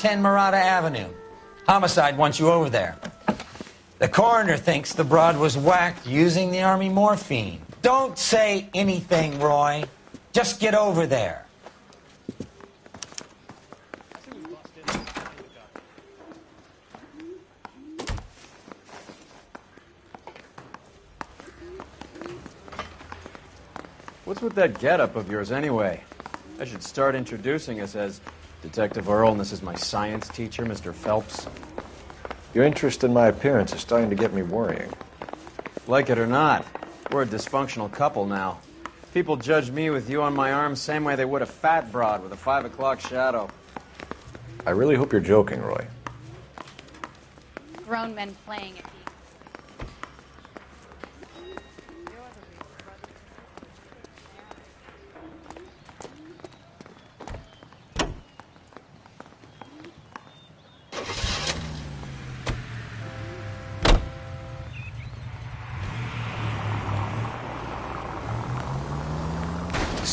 10 Murata Avenue. Homicide wants you over there. The coroner thinks the broad was whacked using the Army morphine. Don't say anything, Roy. Just get over there. What's with that getup of yours, anyway? I should start introducing us as Detective Earl, and this is my science teacher, Mr. Phelps. Your interest in my appearance is starting to get me worrying. Like it or not, we're a dysfunctional couple now. People judge me with you on my arm same way they would a fat broad with a 5 o'clock shadow. I really hope you're joking, Roy. Grown men playing at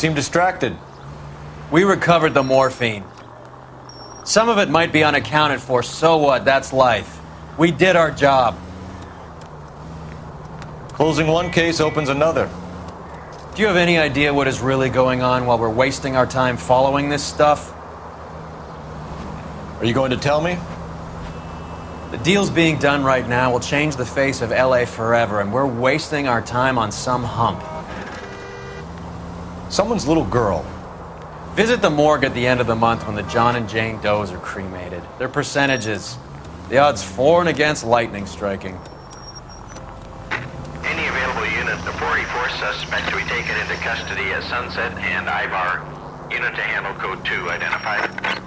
Seem distracted. We recovered the morphine. Some of it might be unaccounted for, so what? That's life. We did our job. Closing one case opens another. Do you have any idea what is really going on while we're wasting our time following this stuff? Are you going to tell me? The deals being done right now will change the face of LA forever, and we're wasting our time on some hump. Someone's little girl. Visit the morgue at the end of the month when the John and Jane Does are cremated. Their percentages. The odds for and against lightning striking. Any available unit, the 44 suspect to be taken into custody at Sunset and Ivar. Unit to handle code 2 identified.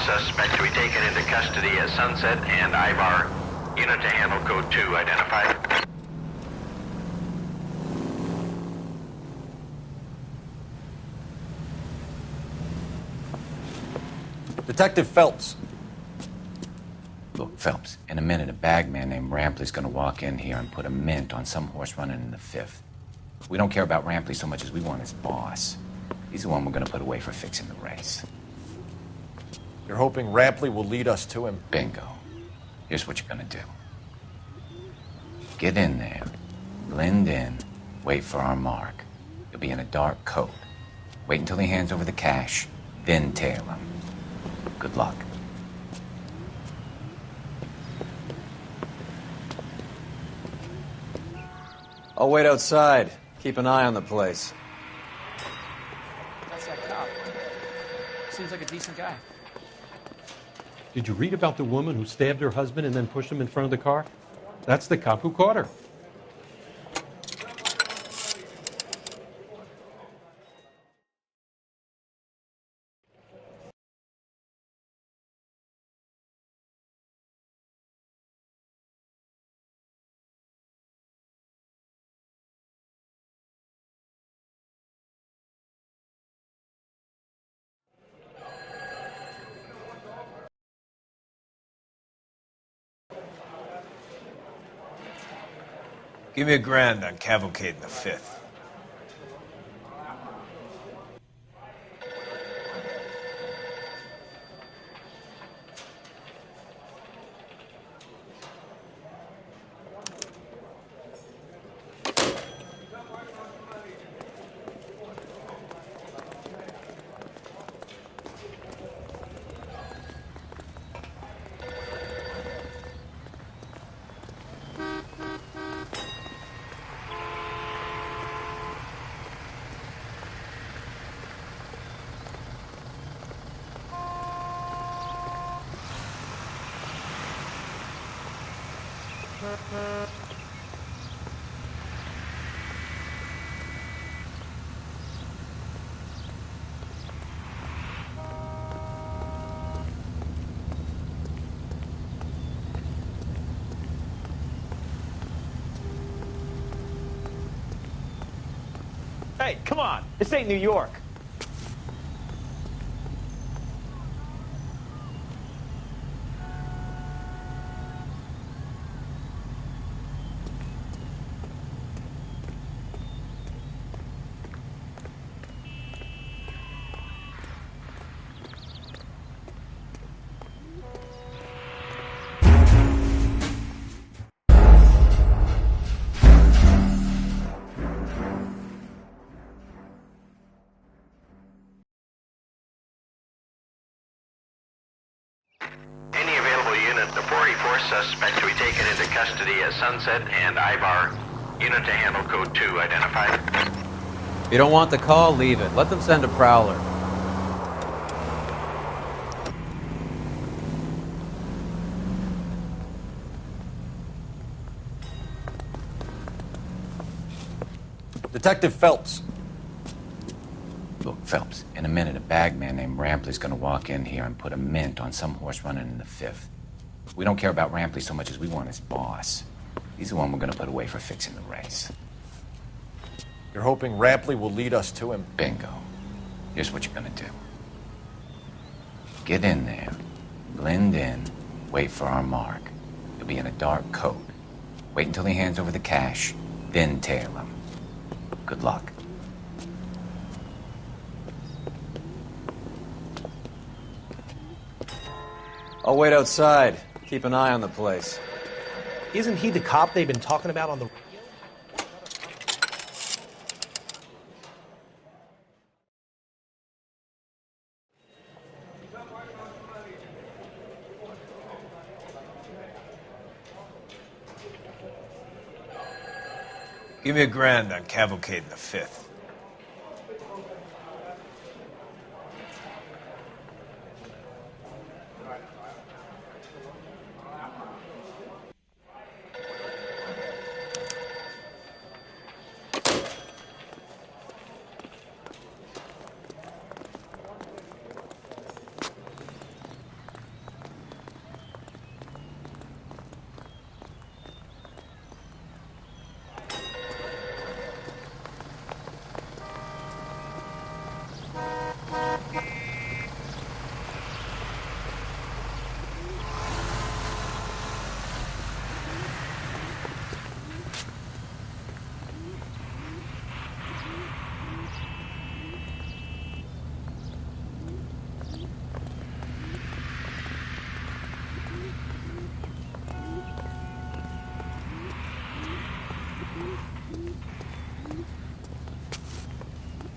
Suspect to be taken into custody at Sunset and Ivar. Unit to handle code 2 identified. Detective Phelps. Look, Phelps, in a minute, a bagman named Rampley's gonna walk in here and put a mint on some horse running in the 5th. We don't care about Rampley so much as we want his boss. He's the one we're gonna put away for fixing the race. You're hoping Rampley will lead us to him? Bingo. Here's what you're gonna do. Get in there, blend in, wait for our mark. You'll be in a dark coat. Wait until he hands over the cash, then tail him. Good luck. I'll wait outside. Keep an eye on the place. That's that cop. Seems like a decent guy. Did you read about the woman who stabbed her husband and then pushed him in front of the car? That's the cop who caught her. Give me $1,000 on Cavalcade in the 5th. Hey, come on. This ain't New York. Any available unit, the 44 suspect to be taken into custody at Sunset and Ivar. Unit to handle code 2 identified. If you don't want the call, leave it. Let them send a prowler. Detective Phelps. Look, Phelps, in a minute, a bagman named Rampley's gonna walk in here and put a mint on some horse running in the 5th. We don't care about Rampley so much as we want his boss. He's the one we're gonna put away for fixing the race. You're hoping Rampley will lead us to him? Bingo. Here's what you're gonna do. Get in there, blend in, wait for our mark. You'll be in a dark coat. Wait until he hands over the cash, then tail him. Good luck. I'll wait outside. Keep an eye on the place. Isn't he the cop they've been talking about on the radio? Give me $1,000 on Cavalcade in the 5th.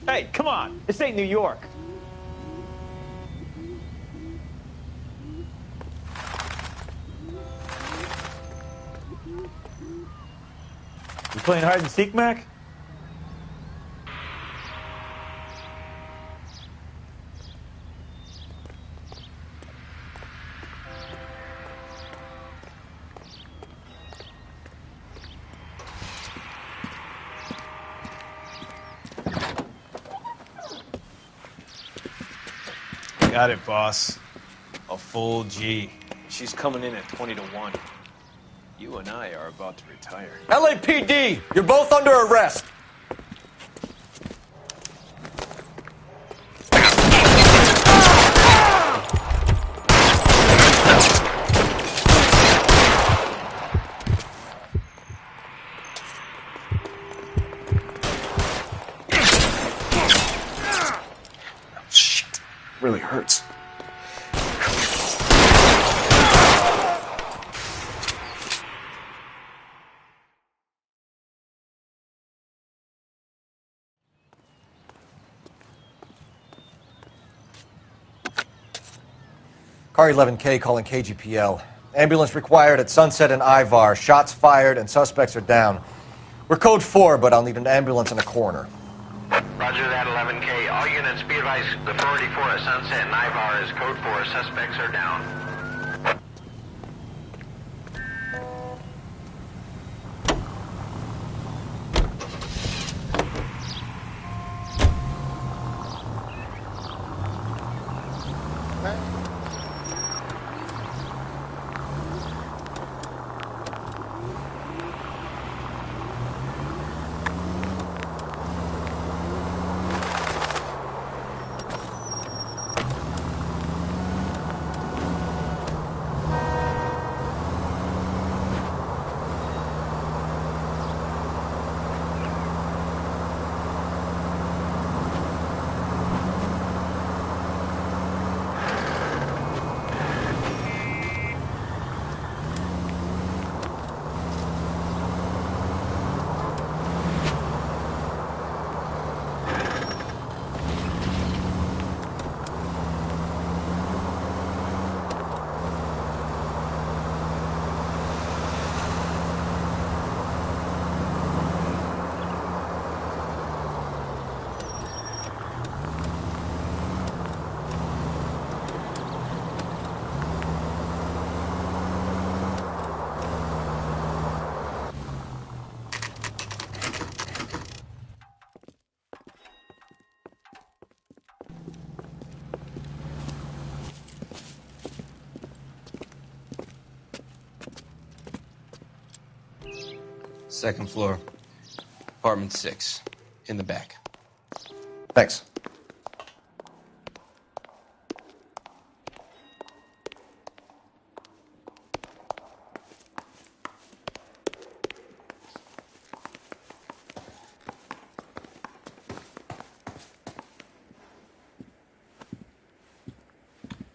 Hey, come on. This ain't New York. You playing hide and seek, Mac? Got it, boss. A full G. She's coming in at 20 to 1. You and I are about to retire. LAPD! You're both under arrest! Shit. Really hurts. Car 11K calling KGPL. Ambulance required at Sunset and Ivar. Shots fired and suspects are down. We're code 4, but I'll need an ambulance and a coroner. Roger that, 11K. All units be advised, the 484 at Sunset and Ivar is code 4. Suspects are down. Second floor, apartment 6, in the back. Thanks.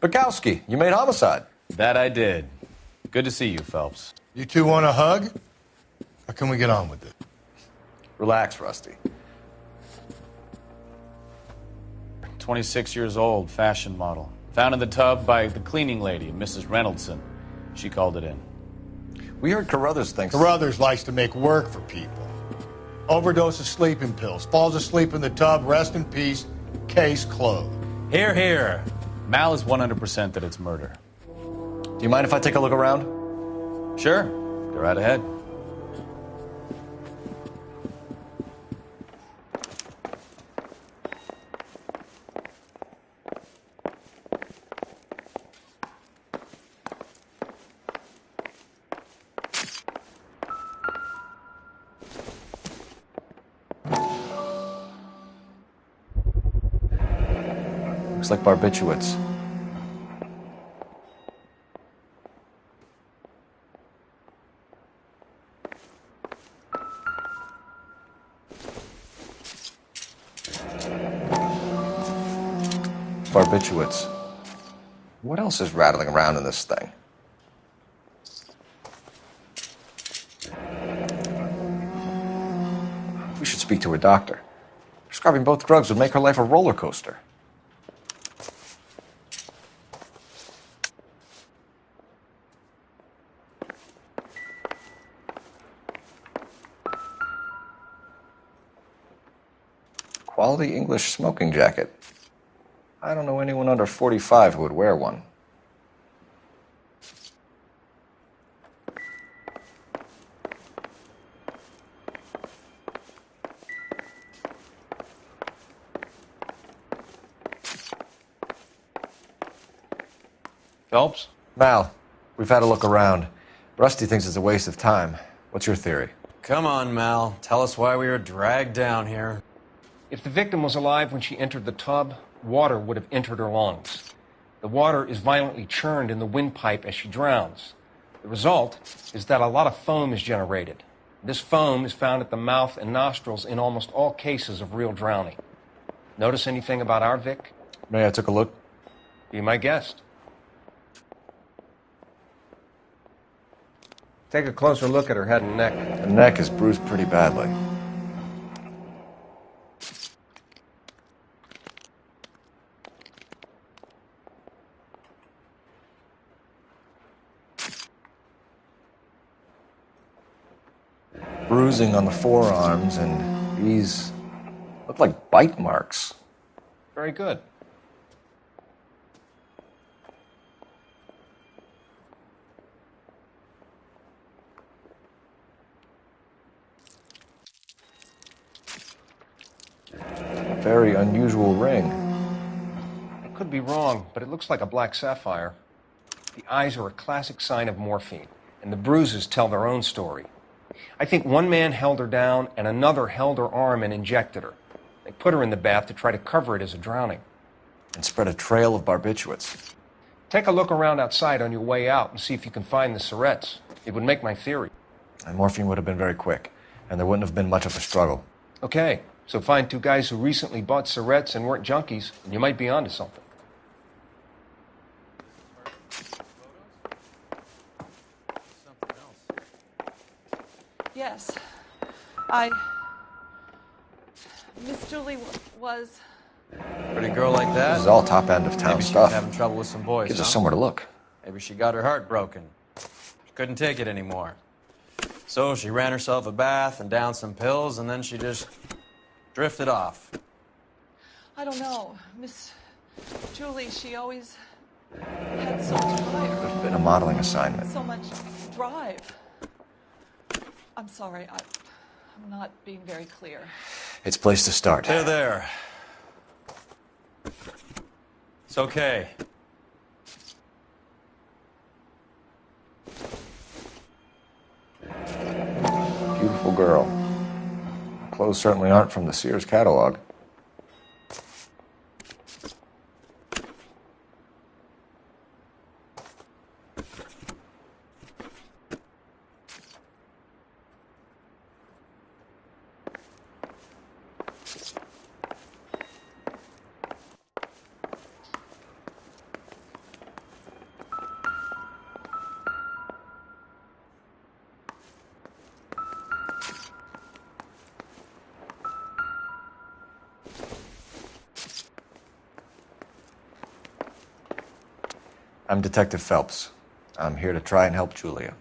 Bukowski, you made homicide. That I did. Good to see you, Phelps. You two want a hug? Or can we get on with it? Relax, Rusty. 26 years old, fashion model. Found in the tub by the cleaning lady, Mrs. Reynoldson. She called it in. We heard Carruthers thinks... Carruthers likes to make work for people. Overdose of sleeping pills. Falls asleep in the tub. Rest in peace. Case closed. Here, here. Mal is 100% that it's murder. Do you mind if I take a look around? Sure. Go right ahead. Looks like barbiturates. Barbiturates. What else is rattling around in this thing? We should speak to her doctor. Prescribing both drugs would make her life a roller coaster. Quality English smoking jacket. I don't know anyone under 45 who would wear one. Phelps? Mal, we've had a look around. Rusty thinks it's a waste of time. What's your theory? Come on, Mal. Tell us why we were dragged down here. If the victim was alive when she entered the tub, water would have entered her lungs. The water is violently churned in the windpipe as she drowns. The result is that a lot of foam is generated. This foam is found at the mouth and nostrils in almost all cases of real drowning. Notice anything about our Vic? May I took a look? Be my guest. Take a closer look at her head and neck. The neck is bruised pretty badly. Bruising on the forearms, and these look like bite marks. Very good. A very unusual ring. It could be wrong, but it looks like a black sapphire. The eyes are a classic sign of morphine, and the bruises tell their own story. I think one man held her down and another held her arm and injected her. They put her in the bath to try to cover it as a drowning. And spread a trail of barbiturates. Take a look around outside on your way out and see if you can find the syrettes. It would make my theory. And morphine would have been very quick, and there wouldn't have been much of a struggle. Okay, so find two guys who recently bought syrettes and weren't junkies, and you might be onto something. Yes. Miss Julie was... Pretty girl like that? This is all top end of town Maybe stuff. She's having trouble with some boys. Gives huh? us somewhere to look. Maybe she got her heart broken. She couldn't take it anymore. So she ran herself a bath and downed some pills, and then she just drifted off. I don't know. Miss Julie, she always had so much fire. There's been a modeling assignment. So much drive. I'm sorry. I'm not being very clear. It's a place to start. There. It's okay. Beautiful girl. Clothes certainly aren't from the Sears catalog. I'm Detective Phelps. I'm here to try and help Julia.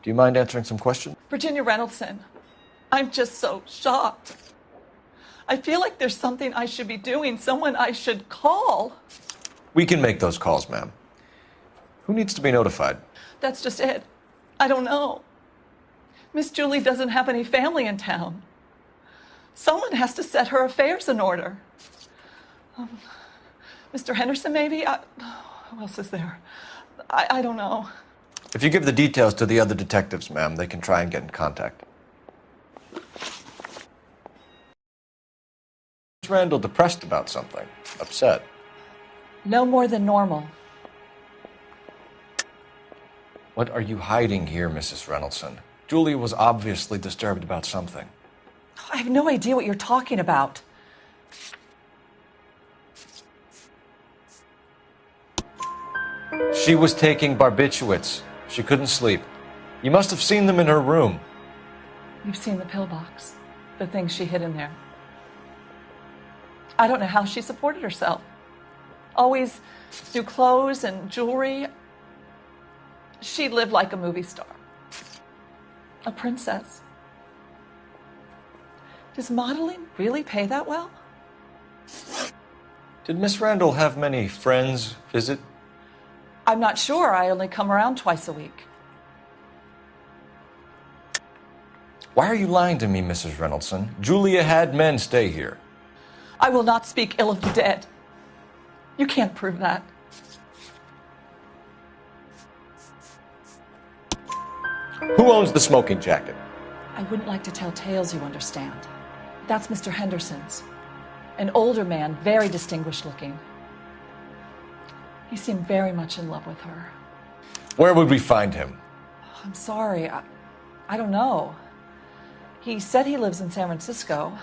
Do you mind answering some questions? Virginia Reynoldson, I'm just so shocked. I feel like there's something I should be doing, someone I should call. We can make those calls, ma'am. Who needs to be notified? That's just it. I don't know. Miss Julie doesn't have any family in town. Someone has to set her affairs in order. Mr. Henderson, maybe? Who else is there? I don't know. If you give the details to the other detectives, ma'am, they can try and get in contact. Miss Randall depressed about something. Upset. No more than normal. What are you hiding here, Mrs. Reynoldson? Julia was obviously disturbed about something. I have no idea what you're talking about. She was taking barbiturates. She couldn't sleep. You must have seen them in her room. You've seen the pillbox, the things she hid in there. I don't know how she supported herself. Always new clothes and jewelry. She lived like a movie star. A princess. Does modeling really pay that well? Did Miss Randall have many friends visit? I'm not sure. I only come around twice a week. Why are you lying to me, Mrs. Reynoldson? Julia had men stay here. I will not speak ill of the dead. You can't prove that. Who owns the smoking jacket? I wouldn't like to tell tales, you understand. That's Mr. Henderson's. An older man, very distinguished looking. He seemed very much in love with her. Where would we find him? I'm sorry. I don't know. He said he lives in San Francisco.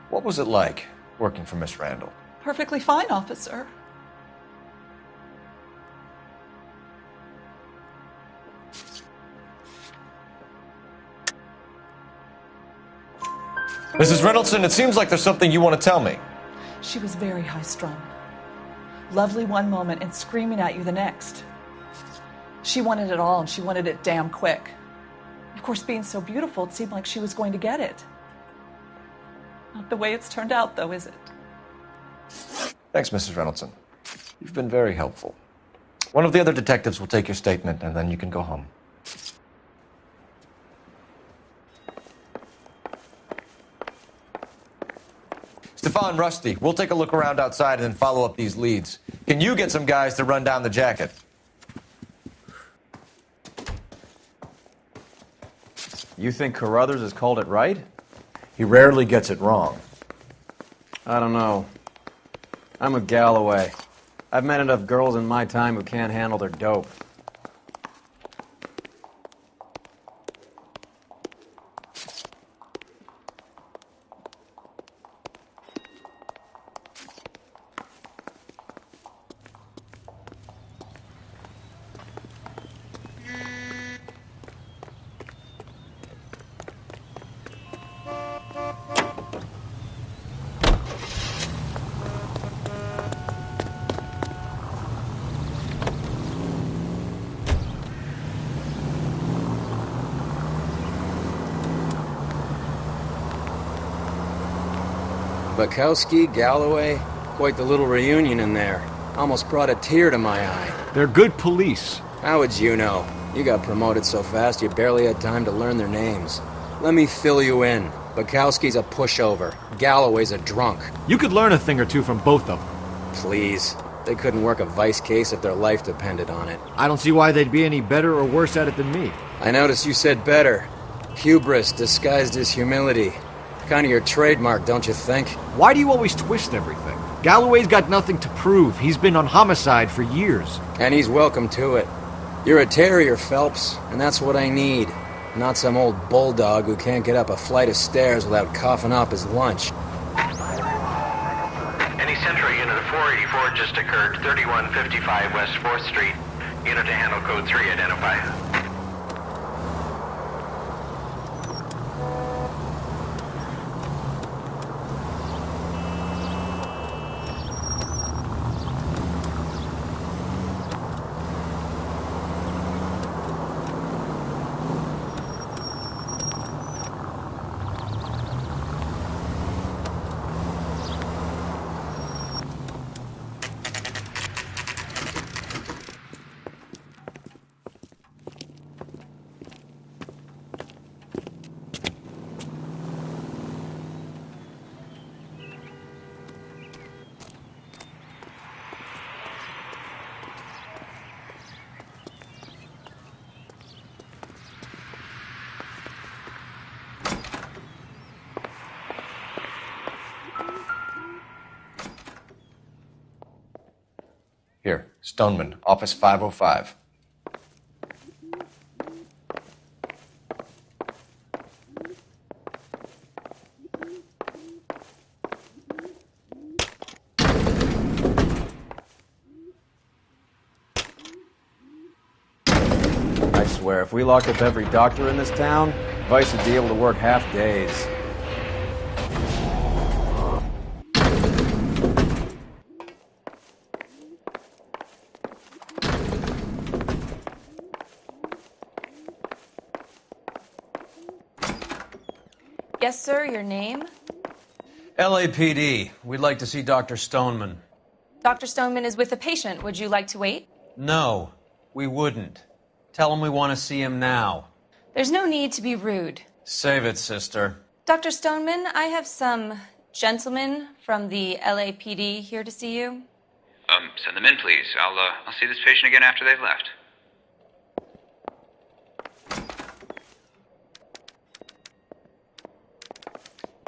What was it like working for Miss Randall? Perfectly fine, officer. Mrs. Reynoldson, it seems like there's something you want to tell me. She was very high-strung. Lovely one moment and screaming at you the next. She wanted it all, and she wanted it damn quick. Of course, being so beautiful, it seemed like she was going to get it. Not the way it's turned out, though, is it? Thanks, Mrs. Reynoldson. You've been very helpful. One of the other detectives will take your statement, and then you can go home. It's the Stefan, Rusty, we'll take a look around outside and then follow up these leads. Can you get some guys to run down the jacket? You think Carruthers has called it right? He rarely gets it wrong. I don't know. I'm with Galloway. I've met enough girls in my time who can't handle their dope. Bukowski, Galloway, quite the little reunion in there. Almost brought a tear to my eye. They're good police. How would you know? You got promoted so fast you barely had time to learn their names. Let me fill you in. Bukowski's a pushover. Galloway's a drunk. You could learn a thing or two from both of them. Please. They couldn't work a vice case if their life depended on it. I don't see why they'd be any better or worse at it than me. I noticed you said better. Hubris disguised as humility. Kind of your trademark, don't you think? Why do you always twist everything? Galloway's got nothing to prove. He's been on homicide for years. And he's welcome to it. You're a terrier, Phelps, and that's what I need. Not some old bulldog who can't get up a flight of stairs without coughing up his lunch. Any Central unit of 484 just occurred, 3155 West 4th Street. Unit to handle code 3, identify. Here, Stoneman, office 505. I swear, if we locked up every doctor in this town, Vice would be able to work half days. Yes, sir, your name? LAPD. We'd like to see Dr. Stoneman. Dr. Stoneman is with a patient. Would you like to wait? No, we wouldn't. Tell him we want to see him now. There's no need to be rude. Save it, sister. Dr. Stoneman, I have some gentlemen from the LAPD here to see you. Send them in, please. I'll see this patient again after they've left.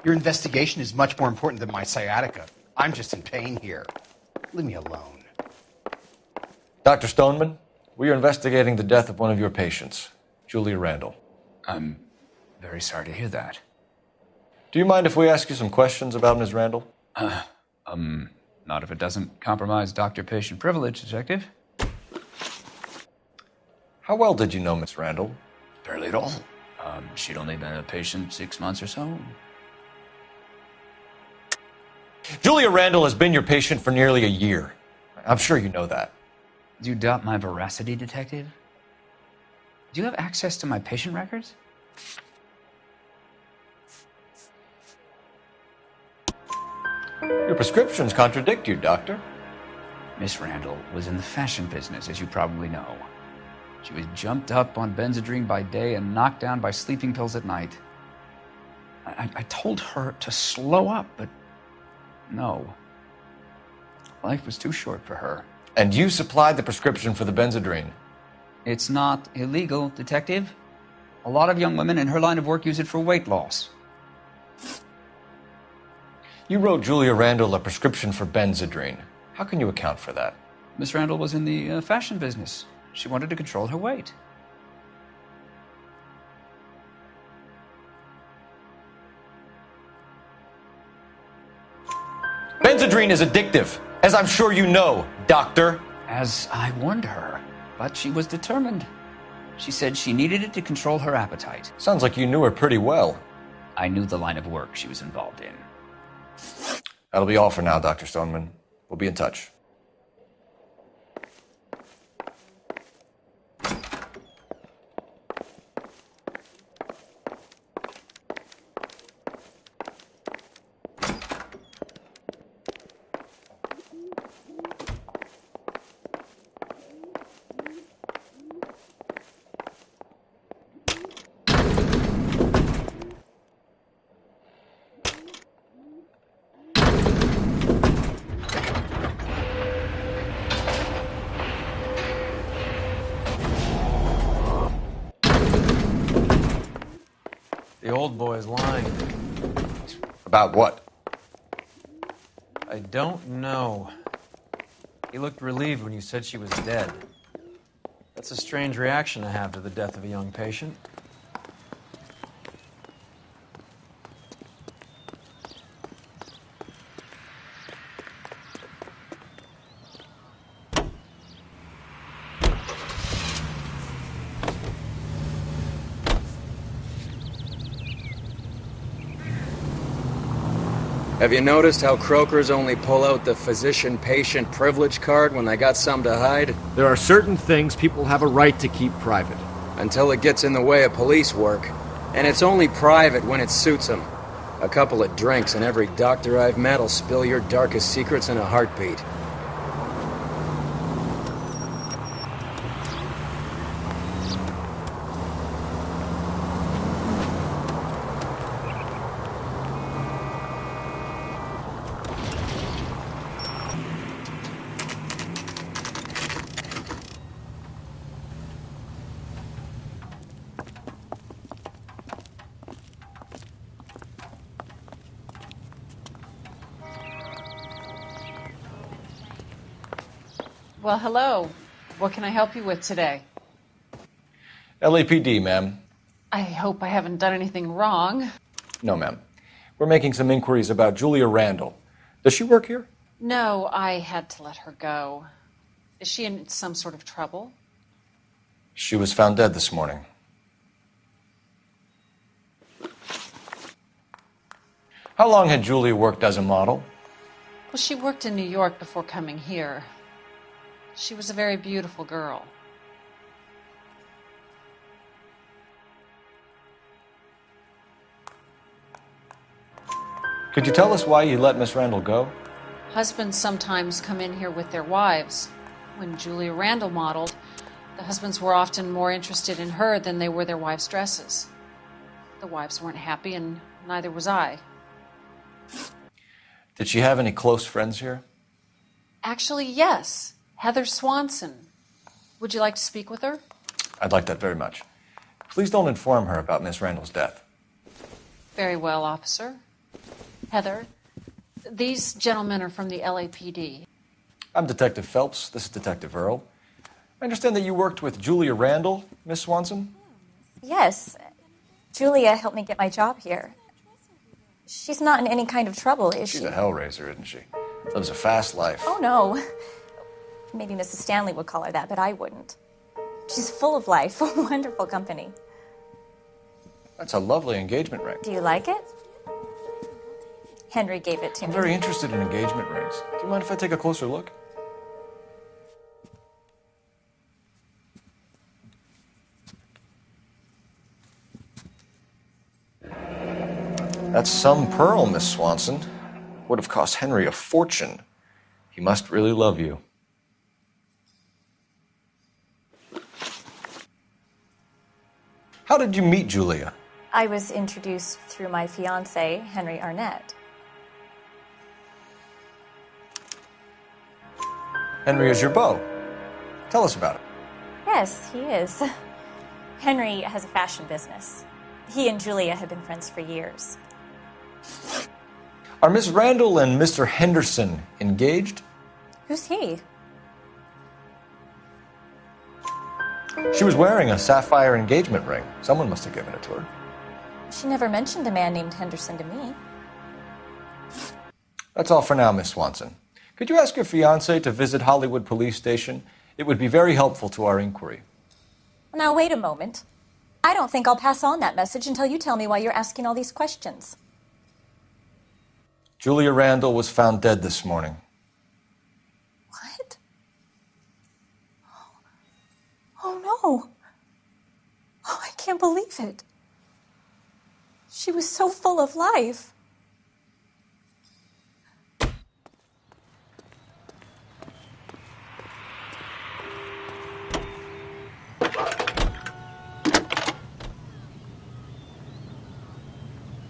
Your investigation is much more important than my sciatica. I'm just in pain here. Leave me alone. Dr. Stoneman, we are investigating the death of one of your patients, Julia Randall. I'm very sorry to hear that. Do you mind if we ask you some questions about Ms. Randall? Not if it doesn't compromise doctor-patient privilege, Detective. How well did you know Miss Randall? Barely at all. She'd only been a patient 6 months or so. Julia Randall has been your patient for nearly a year. I'm sure you know that. Do you doubt my veracity, Detective? Do you have access to my patient records? Your prescriptions contradict you, Doctor. Miss Randall was in the fashion business, as you probably know. She was jumped up on Benzedrine by day and knocked down by sleeping pills at night. I told her to slow up, but No. Life was too short for her. And you supplied the prescription for the Benzedrine. It's not illegal, Detective. A lot of young women in her line of work use it for weight loss. You wrote Julia Randall a prescription for Benzedrine. How can you account for that? Miss Randall was in the fashion business. She wanted to control her weight. Benzedrine is addictive, as I'm sure you know, Doctor. As I warned her, but she was determined. She said she needed it to control her appetite. Sounds like you knew her pretty well. I knew the line of work she was involved in. That'll be all for now, Dr. Stoneman. We'll be in touch. The old boy's lying. About what? I don't know. He looked relieved when you said she was dead. That's a strange reaction to have to the death of a young patient. Have you noticed how croakers only pull out the physician-patient privilege card when they got some to hide? There are certain things people have a right to keep private. Until it gets in the way of police work. And it's only private when it suits them. A couple of drinks and every doctor I've met will spill your darkest secrets in a heartbeat. Well, hello. What can I help you with today? LAPD, ma'am. I hope I haven't done anything wrong. No, ma'am. We're making some inquiries about Julia Randall. Does she work here? No, I had to let her go. Is she in some sort of trouble? She was found dead this morning. How long had Julia worked as a model? Well, she worked in New York before coming here. She was a very beautiful girl. Could you tell us why you let Miss Randall go? Husbands sometimes come in here with their wives. When Julia Randall modeled, the husbands were often more interested in her than they were their wives' dresses. The wives weren't happy, and neither was I. Did she have any close friends here? Actually, yes. Heather Swanson. Would you like to speak with her? I'd like that very much. Please don't inform her about Miss Randall's death. Very well, officer. Heather, these gentlemen are from the LAPD. I'm Detective Phelps. This is Detective Earl. I understand that you worked with Julia Randall, Miss Swanson? Yes. Julia helped me get my job here. She's not in any kind of trouble, is she? She's a hellraiser, isn't she? Lives a fast life. Oh, no. Maybe Mrs. Stanley would call her that, but I wouldn't. She's full of life, wonderful company. That's a lovely engagement ring. Do you like it? Henry gave it to I'm me. very interested in engagement rings. Do you mind if I take a closer look? That's some pearl, Miss Swanson. Would have cost Henry a fortune. He must really love you. How did you meet Julia? I was introduced through my fiancé, Henry Arnett. Henry is your beau. Tell us about it. Yes, he is. Henry has a fashion business. He and Julia have been friends for years. Are Miss Randall and Mr. Henderson engaged? Who's he? She was wearing a sapphire engagement ring. Someone must have given it to her. She never mentioned a man named Henderson to me. That's all for now, Miss Swanson. Could you ask your fiancé to visit Hollywood Police Station? It would be very helpful to our inquiry. Now, wait a moment. I don't think I'll pass on that message until you tell me why you're asking all these questions. Julia Randall was found dead this morning. What? Oh, no. Oh, I can't believe it. She was so full of life.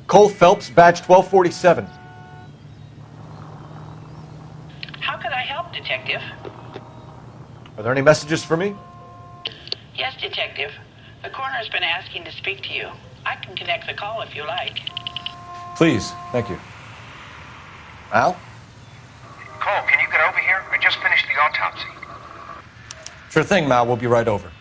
Cole Phelps, badge 1247. How could I help, Detective? Are there any messages for me? Yes, Detective. The coroner's been asking to speak to you. I can connect the call if you like. Please, thank you. Al? Cole, can you get over here? I just finished the autopsy. Sure thing, Mal. We'll be right over.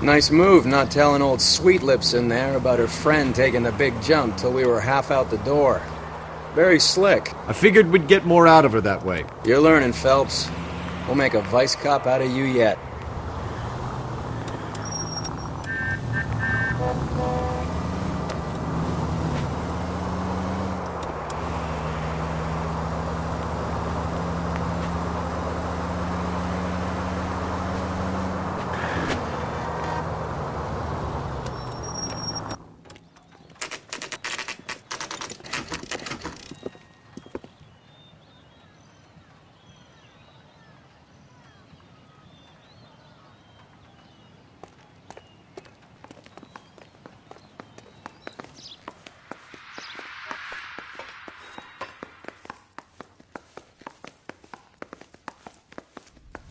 Nice move not telling old Sweet Lips in there about her friend taking the big jump till we were half out the door. Very slick. I figured we'd get more out of her that way. You're learning, Phelps. We'll make a vice cop out of you yet.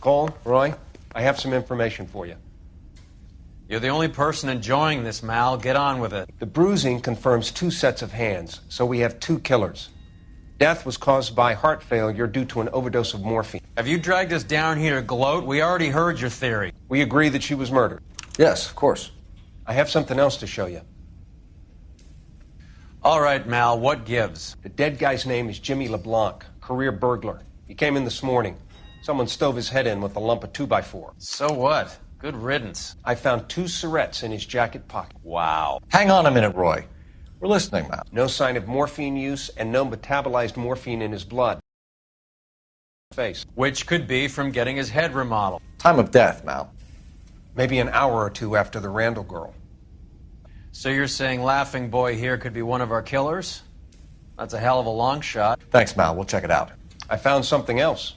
Cole, Roy, I have some information for you. You're the only person enjoying this, Mal. Get on with it. The bruising confirms 2 sets of hands, so we have 2 killers. Death was caused by heart failure due to an overdose of morphine. Have you dragged us down here to gloat? We already heard your theory. We agree that she was murdered. Yes, of course. I have something else to show you. All right, Mal, what gives? The dead guy's name is Jimmy LeBlanc, career burglar. He came in this morning. Someone stove his head in with a lump of 2x4. So what? Good riddance. I found 2 cigarettes in his jacket pocket. Wow. Hang on a minute, Roy. We're listening, Mal. No sign of morphine use and no metabolized morphine in his blood. Face. Which could be from getting his head remodeled. Time of death, Mal. Maybe an hour or 2 after the Randall girl. So you're saying Laughing Boy here could be one of our killers? That's a hell of a long shot. Thanks, Mal. We'll check it out. I found something else.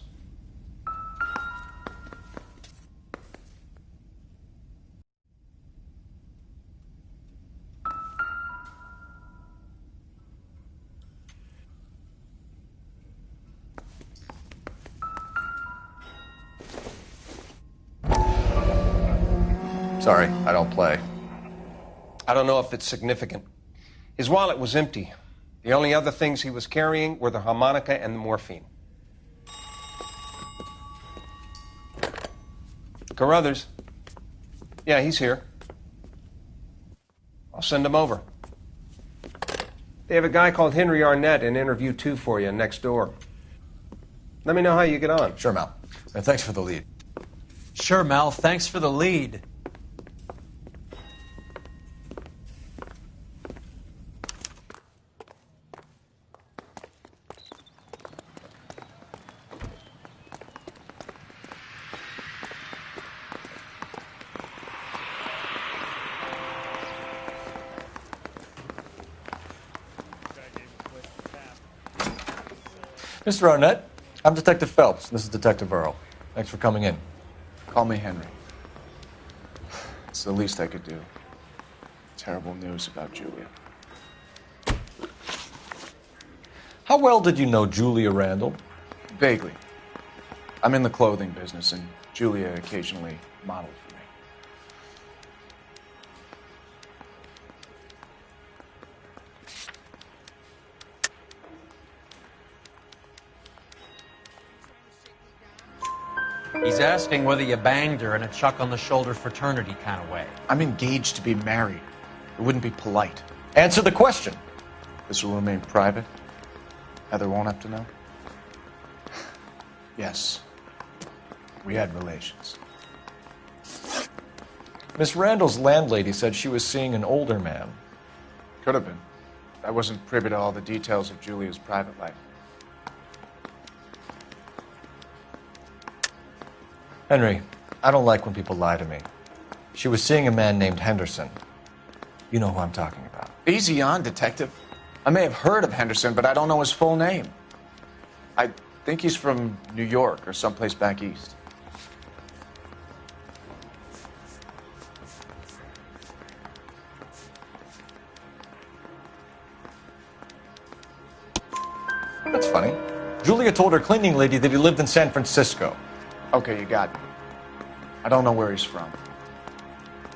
Sorry, I don't play. I don't know if it's significant. His wallet was empty. The only other things he was carrying were the harmonica and the morphine. Carruthers. Yeah, he's here. I'll send him over. They have a guy called Henry Arnett in interview 2 for you next door. Let me know how you get on. Sure, Mal. And thanks for the lead. Sure, Mal. Thanks for the lead. Mr. Arnett, I'm Detective Phelps. This is Detective Earl. Thanks for coming in. Call me Henry. It's the least I could do. Terrible news about Julia. How well did you know Julia Randall? Vaguely. I'm in the clothing business, and Julia occasionally modeled for me. He's asking whether you banged her in a chuck-on-the-shoulder fraternity kind of way. I'm engaged to be married. It wouldn't be polite. Answer the question. This will remain private? Heather won't have to know? Yes. We had relations. Miss Randall's landlady said she was seeing an older man. Could have been. I wasn't privy to all the details of Julia's private life. Henry, I don't like when people lie to me. She was seeing a man named Henderson. You know who I'm talking about. Easy on, Detective. I may have heard of Henderson, but I don't know his full name. I think he's from New York or someplace back east. That's funny. Julia told her cleaning lady that he lived in San Francisco. Okay, you got me. I don't know where he's from.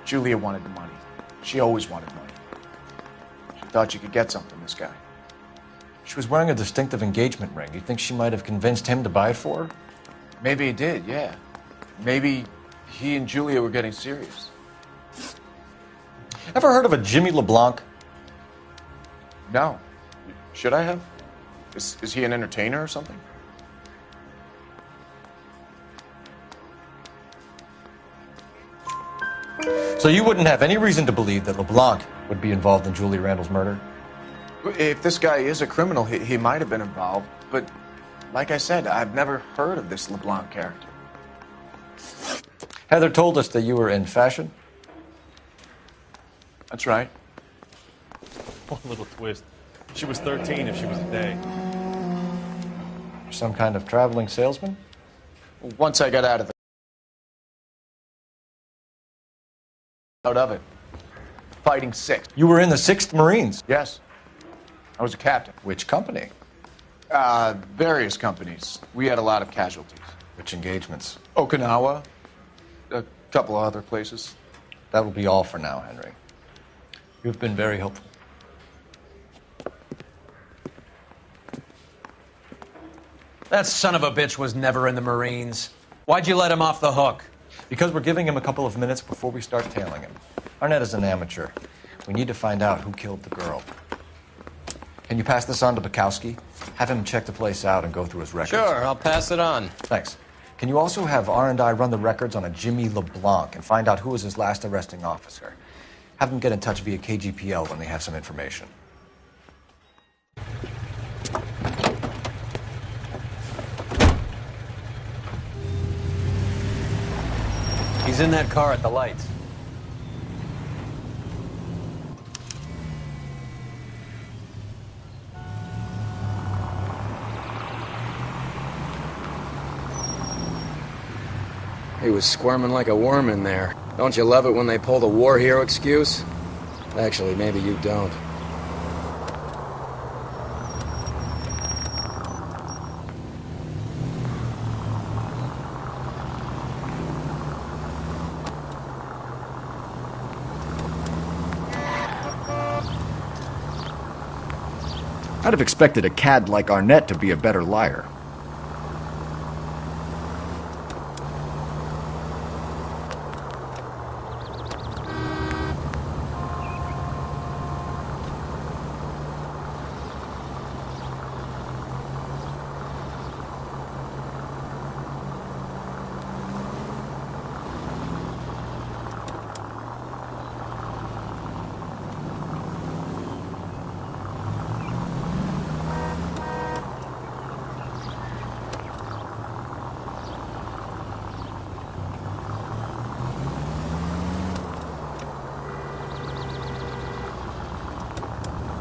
Julia wanted the money. She always wanted money. She thought she could get something from this guy. She was wearing a distinctive engagement ring. You think she might have convinced him to buy it for her? Maybe he did, yeah. Maybe he and Julia were getting serious. Ever heard of a Jimmy LeBlanc? No. Should I have? Is he an entertainer or something? So you wouldn't have any reason to believe that LeBlanc would be involved in Julia Randall's murder? If this guy is a criminal, he might have been involved. But like I said, I've never heard of this LeBlanc character. Heather told us that you were in fashion. That's right. One little twist. She was 13 if she was a day. Some kind of traveling salesman? Once I got out of it. Fighting 6th. You were in the 6th Marines? Yes. I was a captain. Which company? Various companies. We had a lot of casualties. Which engagements? Okinawa. A couple of other places. That will be all for now, Henry. You've been very helpful. That son of a bitch was never in the Marines. Why'd you let him off the hook? Because we're giving him a couple of minutes before we start tailing him. Arnett is an amateur. We need to find out who killed the girl. Can you pass this on to Bukowski? Have him check the place out and go through his records. Sure, I'll pass it on. Thanks. Can you also have R&I run the records on a Jimmy LeBlanc and find out who was his last arresting officer? Have them get in touch via KGPL when they have some information. He's in that car at the lights. He was squirming like a worm in there. Don't you love it when they pull the war hero excuse? Actually, maybe you don't. I'd have expected a cad like Arnett to be a better liar.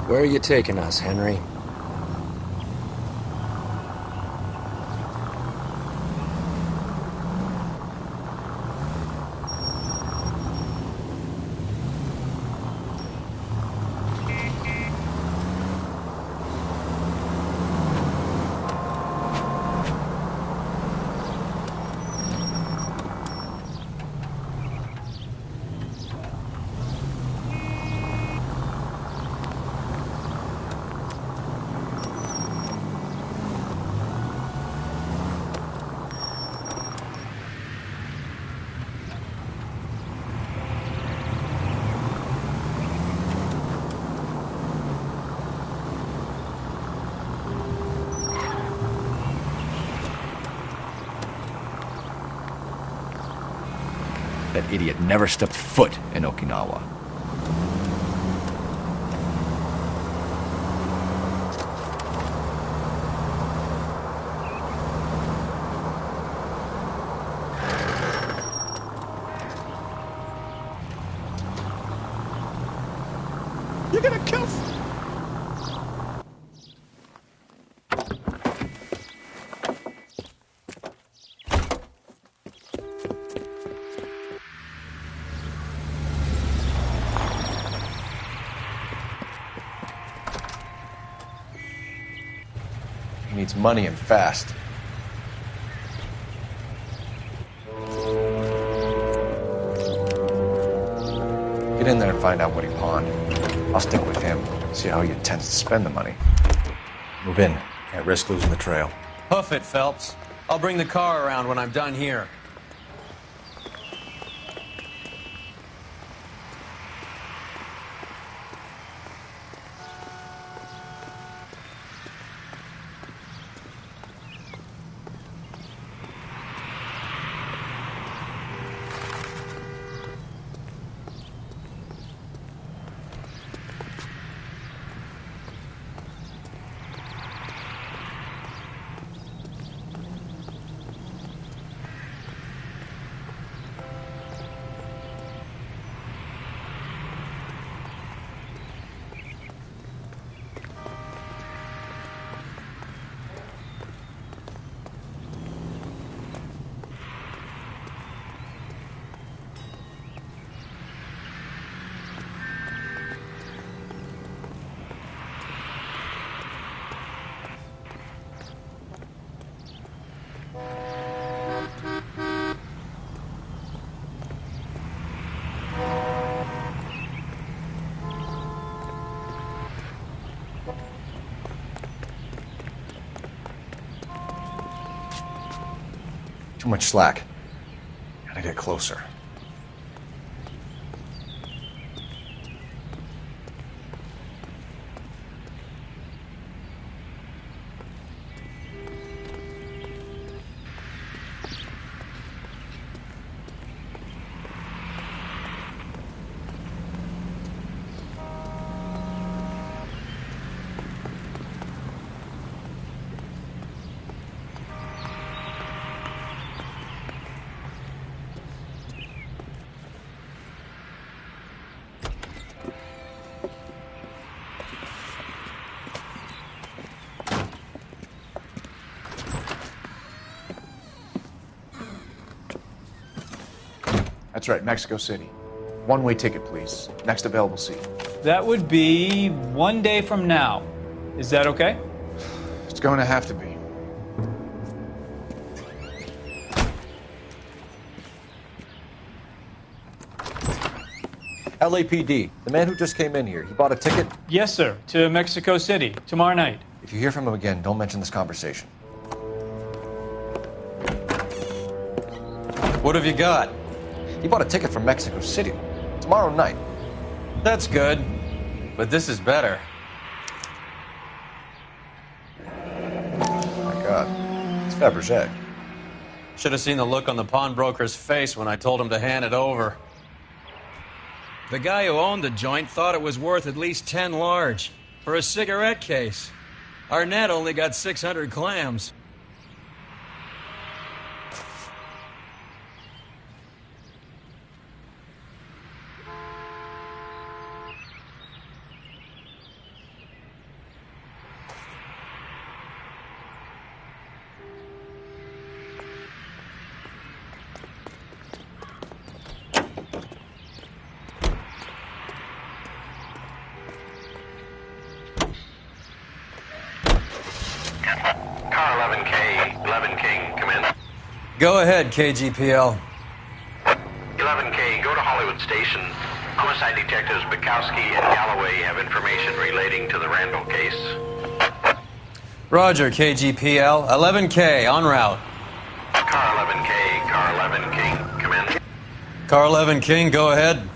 Where are you taking us, Henry? That idiot never stepped foot in Okinawa. You're gonna kill... He needs money and fast. Get in there and find out what he pawned. I'll stick with him, see how he intends to spend the money. Move in. Can't risk losing the trail. Hoof it, Phelps. I'll bring the car around when I'm done here. Too much slack. Gotta get closer. That's right, Mexico City. One-way ticket, please. Next available seat. That would be 1 day from now. Is that okay? It's going to have to be. LAPD, the man who just came in here, he bought a ticket? Yes, sir. To Mexico City, tomorrow night. If you hear from him again, don't mention this conversation. What have you got? He bought a ticket from Mexico City. Tomorrow night. That's good. But this is better. Oh my God. It's Fabergé. Should have seen the look on the pawnbroker's face when I told him to hand it over. The guy who owned the joint thought it was worth at least 10 large for a cigarette case. Arnett only got 600 clams. Car 11K, 11 King, come in. Go ahead, KGPL. 11K, go to Hollywood Station. Homicide detectives Bukowski and Galloway have information relating to the Randall case. Roger, KGPL. 11K, en route. Car 11K, car 11 King, come in. Car 11 King, go ahead.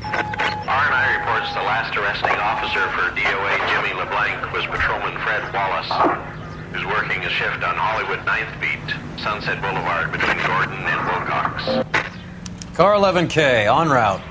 R&I reports the last arresting officer for DOA Jimmy LeBlanc was Patrolman Fred Wallace, who's working a shift on Hollywood 9th Beat, Sunset Boulevard between Gordon and Wilcox. Car 11K, en route.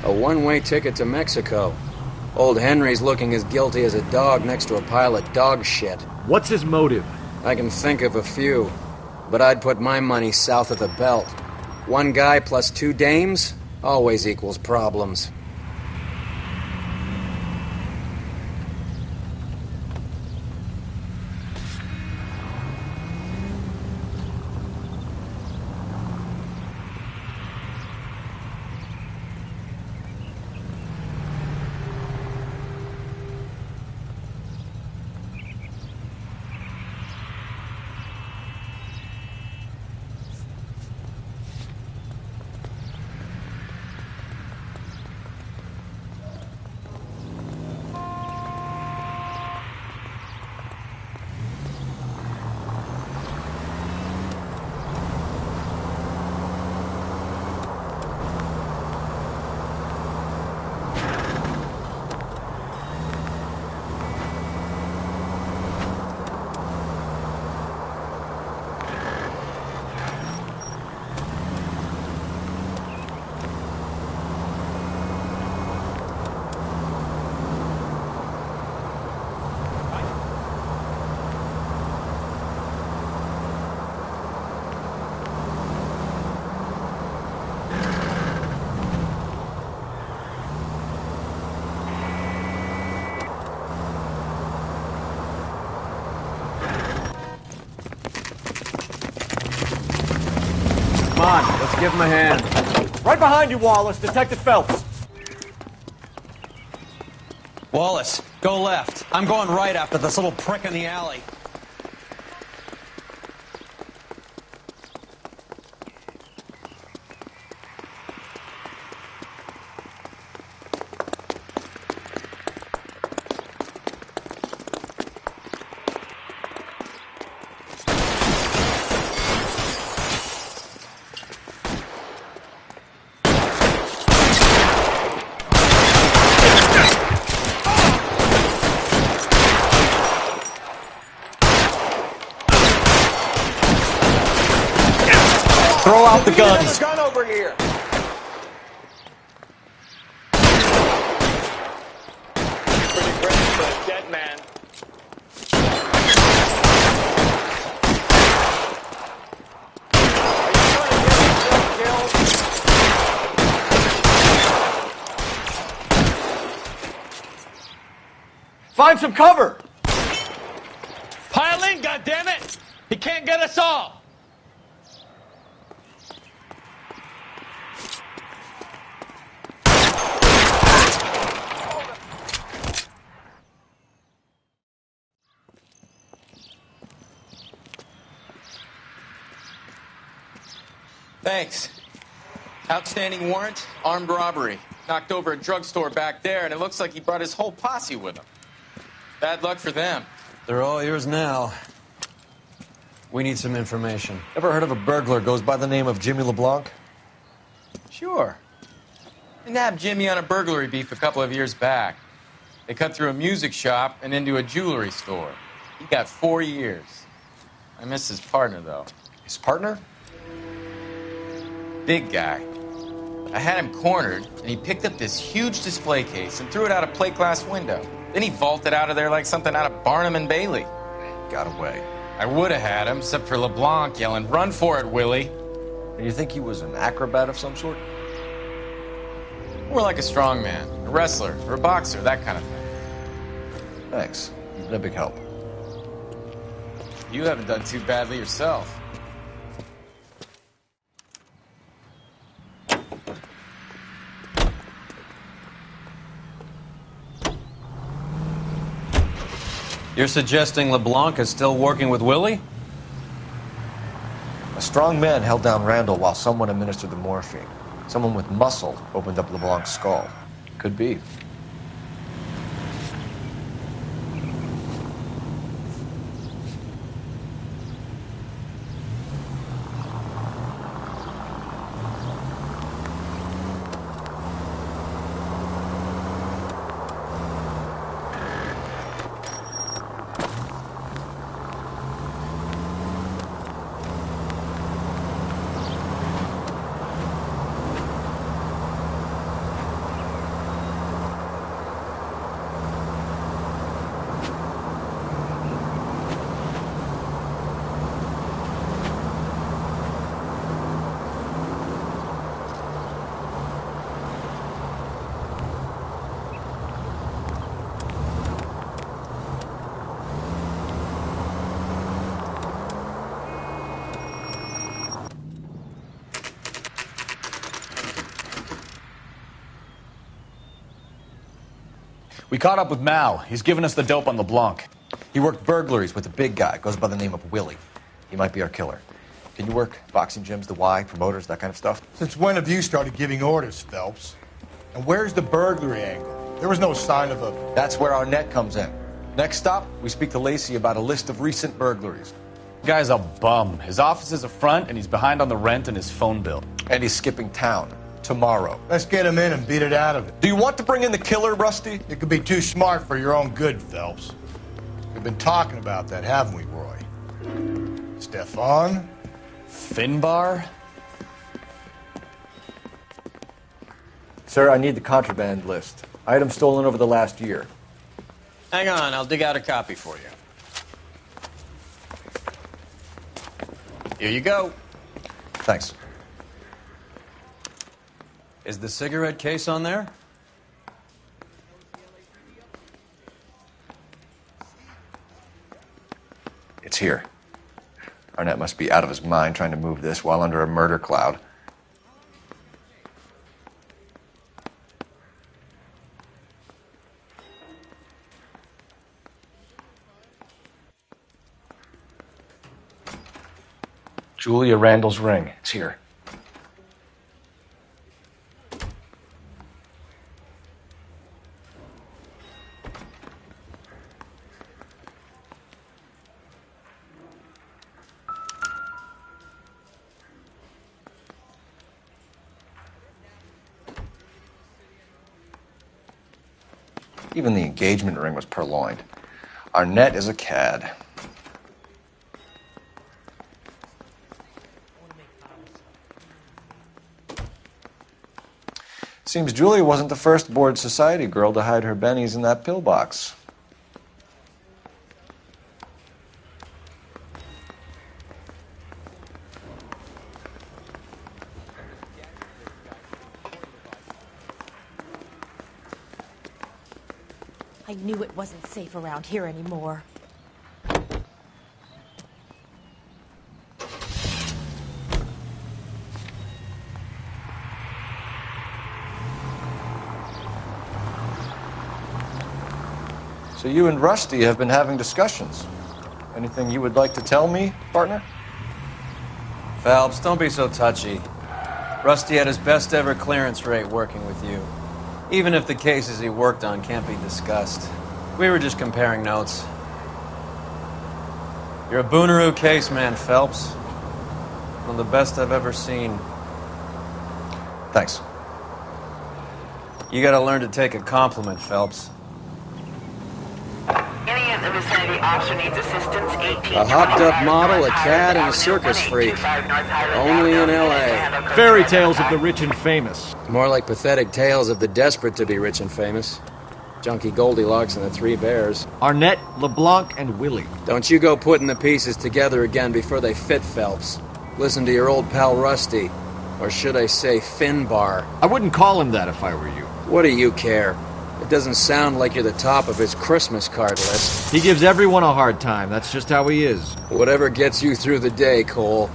A one-way ticket to Mexico. Old Henry's looking as guilty as a dog next to a pile of dog shit. What's his motive? I can think of a few, but I'd put my money south of the belt. One guy plus two dames always equals problems. Come on, let's give him a hand. Right behind you, Wallace. Detective Phelps. Wallace, go left. I'm going right after this little prick in the alley. Throw out the guns. Gun over here. Pretty brave for a dead man. Find some cover. Pile in, goddammit! He can't get us all. Thanks. Outstanding warrant, armed robbery. Knocked over a drugstore back there, and it looks like he brought his whole posse with him. Bad luck for them. They're all yours now. We need some information. Ever heard of a burglar goes by the name of Jimmy LeBlanc? Sure. I nabbed Jimmy on a burglary beef a couple of years back. They cut through a music shop and into a jewelry store. He got 4 years. I miss his partner, though. His partner? Big guy. I had him cornered, and he picked up this huge display case and threw it out a plate glass window. Then he vaulted out of there like something out of Barnum and Bailey. Got away. I would have had him, except for LeBlanc yelling, "Run for it, Willie!" And you think he was an acrobat of some sort? More like a strongman, a wrestler, or a boxer, that kind of thing. Thanks. You've been a big help. You haven't done too badly yourself. You're suggesting LeBlanc is still working with Willie? A strong man held down Randall while someone administered the morphine. Someone with muscle opened up LeBlanc's skull. Could be. We caught up with Mal. He's given us the dope on LeBlanc. He worked burglaries with a big guy. Goes by the name of Willie. He might be our killer. Can you work boxing gyms, the Y, promoters, that kind of stuff? Since when have you started giving orders, Phelps? And where's the burglary angle? There was no sign of a... That's where our net comes in. Next stop, we speak to Lacey about a list of recent burglaries. The guy's a bum. His office is a front, and he's behind on the rent and his phone bill. And he's skipping town tomorrow. Let's get him in and beat it out of it. Do you want to bring in the killer, Rusty? You could be too smart for your own good, Phelps. We've been talking about that, haven't we, Roy? Stefan? Finbar? Sir, I need the contraband list. Items stolen over the last year. Hang on, I'll dig out a copy for you. Here you go. Thanks. Is the cigarette case on there? It's here. Arnett must be out of his mind trying to move this while under a murder cloud. Julia Randall's ring. It's here. Even the engagement ring was purloined. Arnett is a cad. Seems Julia wasn't the first bored society girl to hide her bennies in that pillbox. I knew it wasn't safe around here anymore. So you and Rusty have been having discussions. Anything you would like to tell me, partner? Phelps, don't be so touchy. Rusty had his best ever clearance rate working with you. Even if the cases he worked on can't be discussed. We were just comparing notes. You're a Booneroo case man, Phelps. One of the best I've ever seen. Thanks. You gotta learn to take a compliment, Phelps. Any in the vicinity officer needs assistance, 18... A hopped-up model, a cad, and a circus freak. Only in L.A. Fairy tales of the rich and famous. More like pathetic tales of the desperate to be rich and famous. Junkie Goldilocks and the Three Bears. Arnett, LeBlanc, and Willie. Don't you go putting the pieces together again before they fit, Phelps. Listen to your old pal Rusty. Or should I say Finbar. I wouldn't call him that if I were you. What do you care? It doesn't sound like you're the top of his Christmas card list. He gives everyone a hard time. That's just how he is. Whatever gets you through the day, Cole.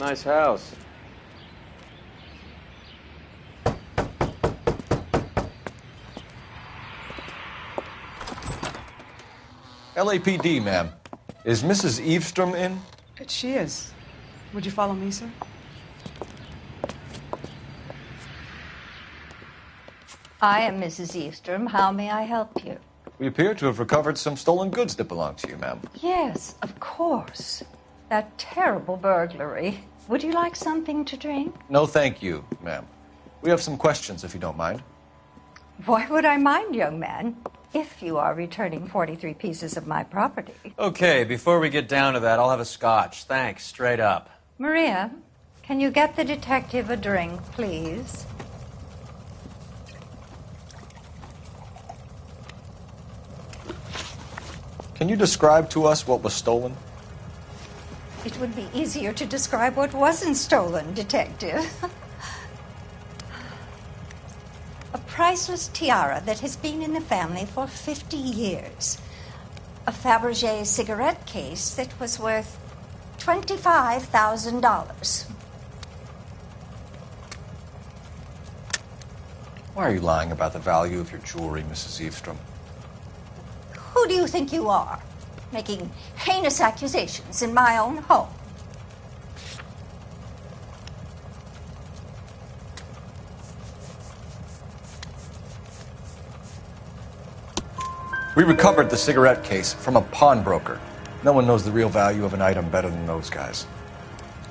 Nice house. LAPD, ma'am. Is Mrs. Eavestrom in? She is. Would you follow me, sir? I am Mrs. Eavestrom. How may I help you? We appear to have recovered some stolen goods that belong to you, ma'am. Yes, of course. That terrible burglary. Would you like something to drink? No, thank you, ma'am. We have some questions, if you don't mind. Why would I mind, young man, if you are returning 43 pieces of my property? Okay, before we get down to that, I'll have a scotch. Thanks, straight up. Maria, can you get the detective a drink, please? Can you describe to us what was stolen? It would be easier to describe what wasn't stolen, Detective. A priceless tiara that has been in the family for 50 years. A Fabergé cigarette case that was worth $25,000. Why are you lying about the value of your jewelry, Mrs. Eavestrom? Who do you think you are, making heinous accusations in my own home? We recovered the cigarette case from a pawnbroker. No one knows the real value of an item better than those guys.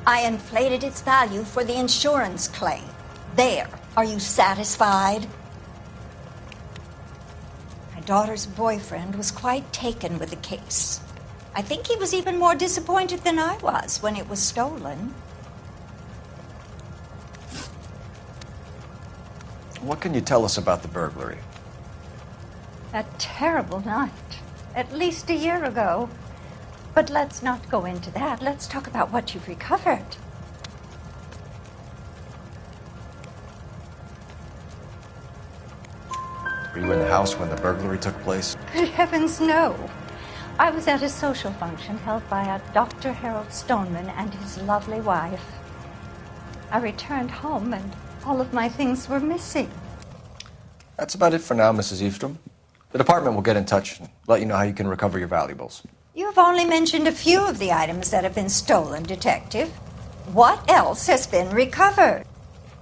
I inflated its value for the insurance claim. There. Are you satisfied? My daughter's boyfriend was quite taken with the case. I think he was even more disappointed than I was when it was stolen. What can you tell us about the burglary? That terrible night, at least a year ago. But let's not go into that. Let's talk about what you've recovered. Were you in the house when the burglary took place? Good heavens, no. I was at a social function held by a Dr. Harold Stoneman and his lovely wife. I returned home and all of my things were missing. That's about it for now, Mrs. Eavestrom. The department will get in touch and let you know how you can recover your valuables. You have only mentioned a few of the items that have been stolen, Detective. What else has been recovered?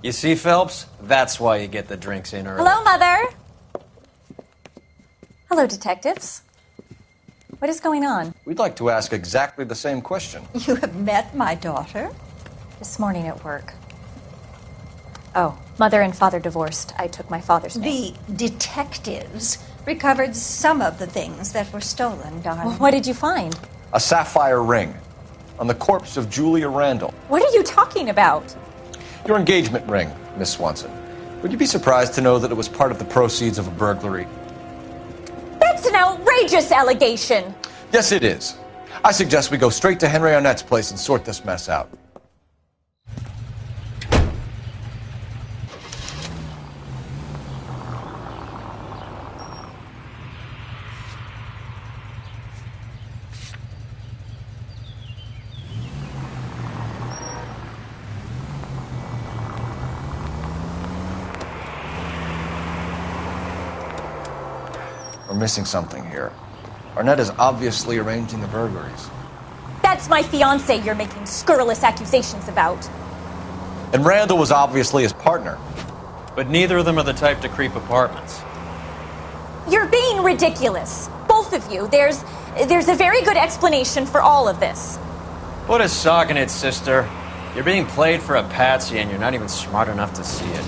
You see, Phelps? That's why you get the drinks in early. Hello, Mother. Hello, detectives. What is going on? We'd like to ask exactly the same question. You have met my daughter? This morning at work. Oh, Mother and Father divorced. I took my father's name. The detectives recovered some of the things that were stolen, darling. Well, what did you find? A sapphire ring on the corpse of Julia Randall. What are you talking about? Your engagement ring, Miss Swanson. Would you be surprised to know that it was part of the proceeds of a burglary? That's an outrageous allegation. Yes, it is. I suggest we go straight to Henry Arnett's place and sort this mess out. We're missing something here. Arnett is obviously arranging the burglaries. That's my fiancé you're making scurrilous accusations about. And Randall was obviously his partner. But neither of them are the type to creep apartments. You're being ridiculous. Both of you. There's a very good explanation for all of this. What is sogging it, sister? You're being played for a patsy and you're not even smart enough to see it.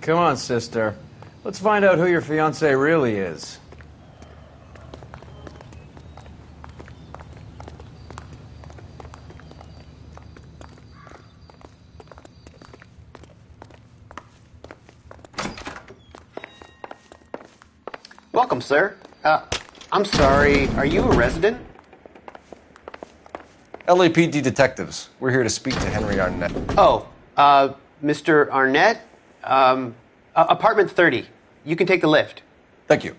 Come on, sister. Let's find out who your fiancé really is. Welcome, sir. I'm sorry, are you a resident? LAPD detectives. We're here to speak to Henry Arnett. Oh, Mr. Arnett? Apartment 30. You can take the lift. Thank you.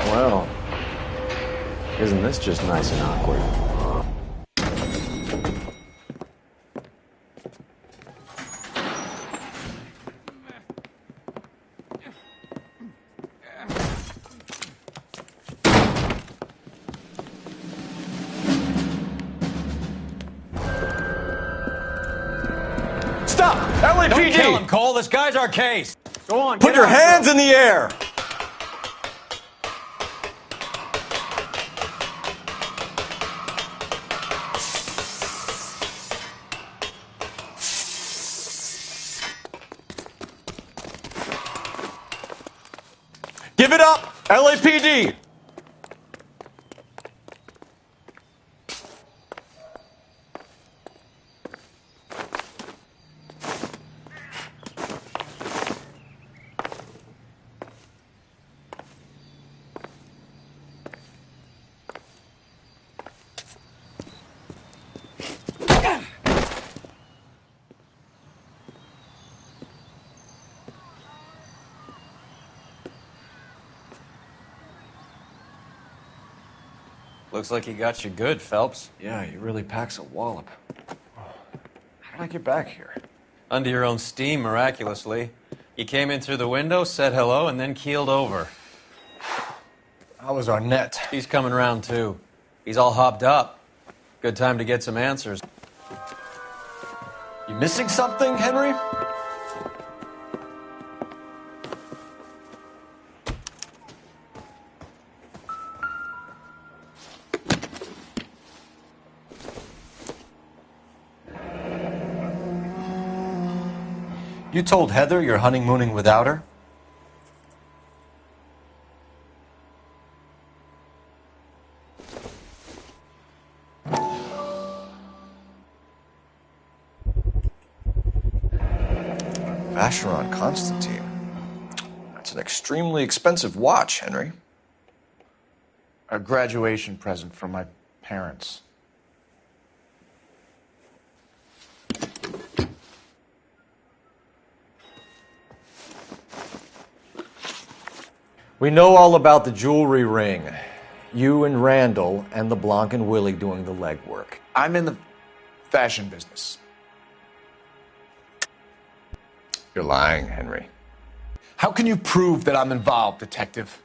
Well, isn't this just nice and awkward? Stop! LAPD! Don't kill him, Cole. This guy's our case. Go on. Put your hands in the air! Give it up, LAPD! Looks like he got you good, Phelps. Yeah, he really packs a wallop. How did I get back here? Under your own steam, miraculously. You came in through the window, said hello, and then keeled over. How was Arnett? He's coming round, too. He's all hopped up. Good time to get some answers. You missing something, Henry? You told Heather you're honeymooning without her? Vacheron Constantine. That's an extremely expensive watch, Henry. A graduation present from my parents. We know all about the jewelry ring. You and Randall and LeBlanc and Willie doing the legwork. I'm in the fashion business. You're lying, Henry. How can you prove that I'm involved, detective?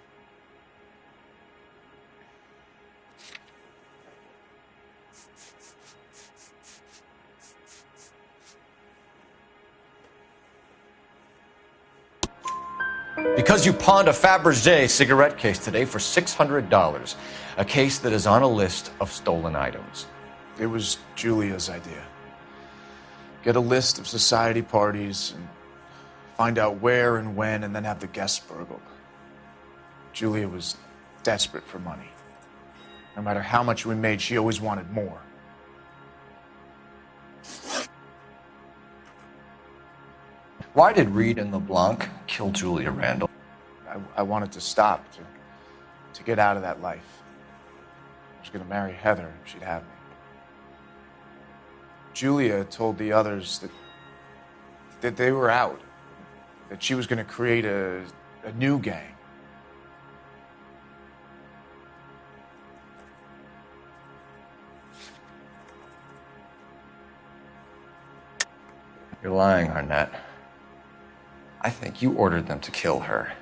Because you pawned a Fabergé cigarette case today for $600. A case that is on a list of stolen items. It was Julia's idea. Get a list of society parties and find out where and when and then have the guests burgled. Julia was desperate for money. No matter how much we made, she always wanted more. Why did Reed and LeBlanc kill Julia Randall? I wanted to stop, to get out of that life. I was going to marry Heather if she'd have me. Julia told the others that they were out, that she was going to create a new gang. You're lying, Arnett. I think you ordered them to kill her.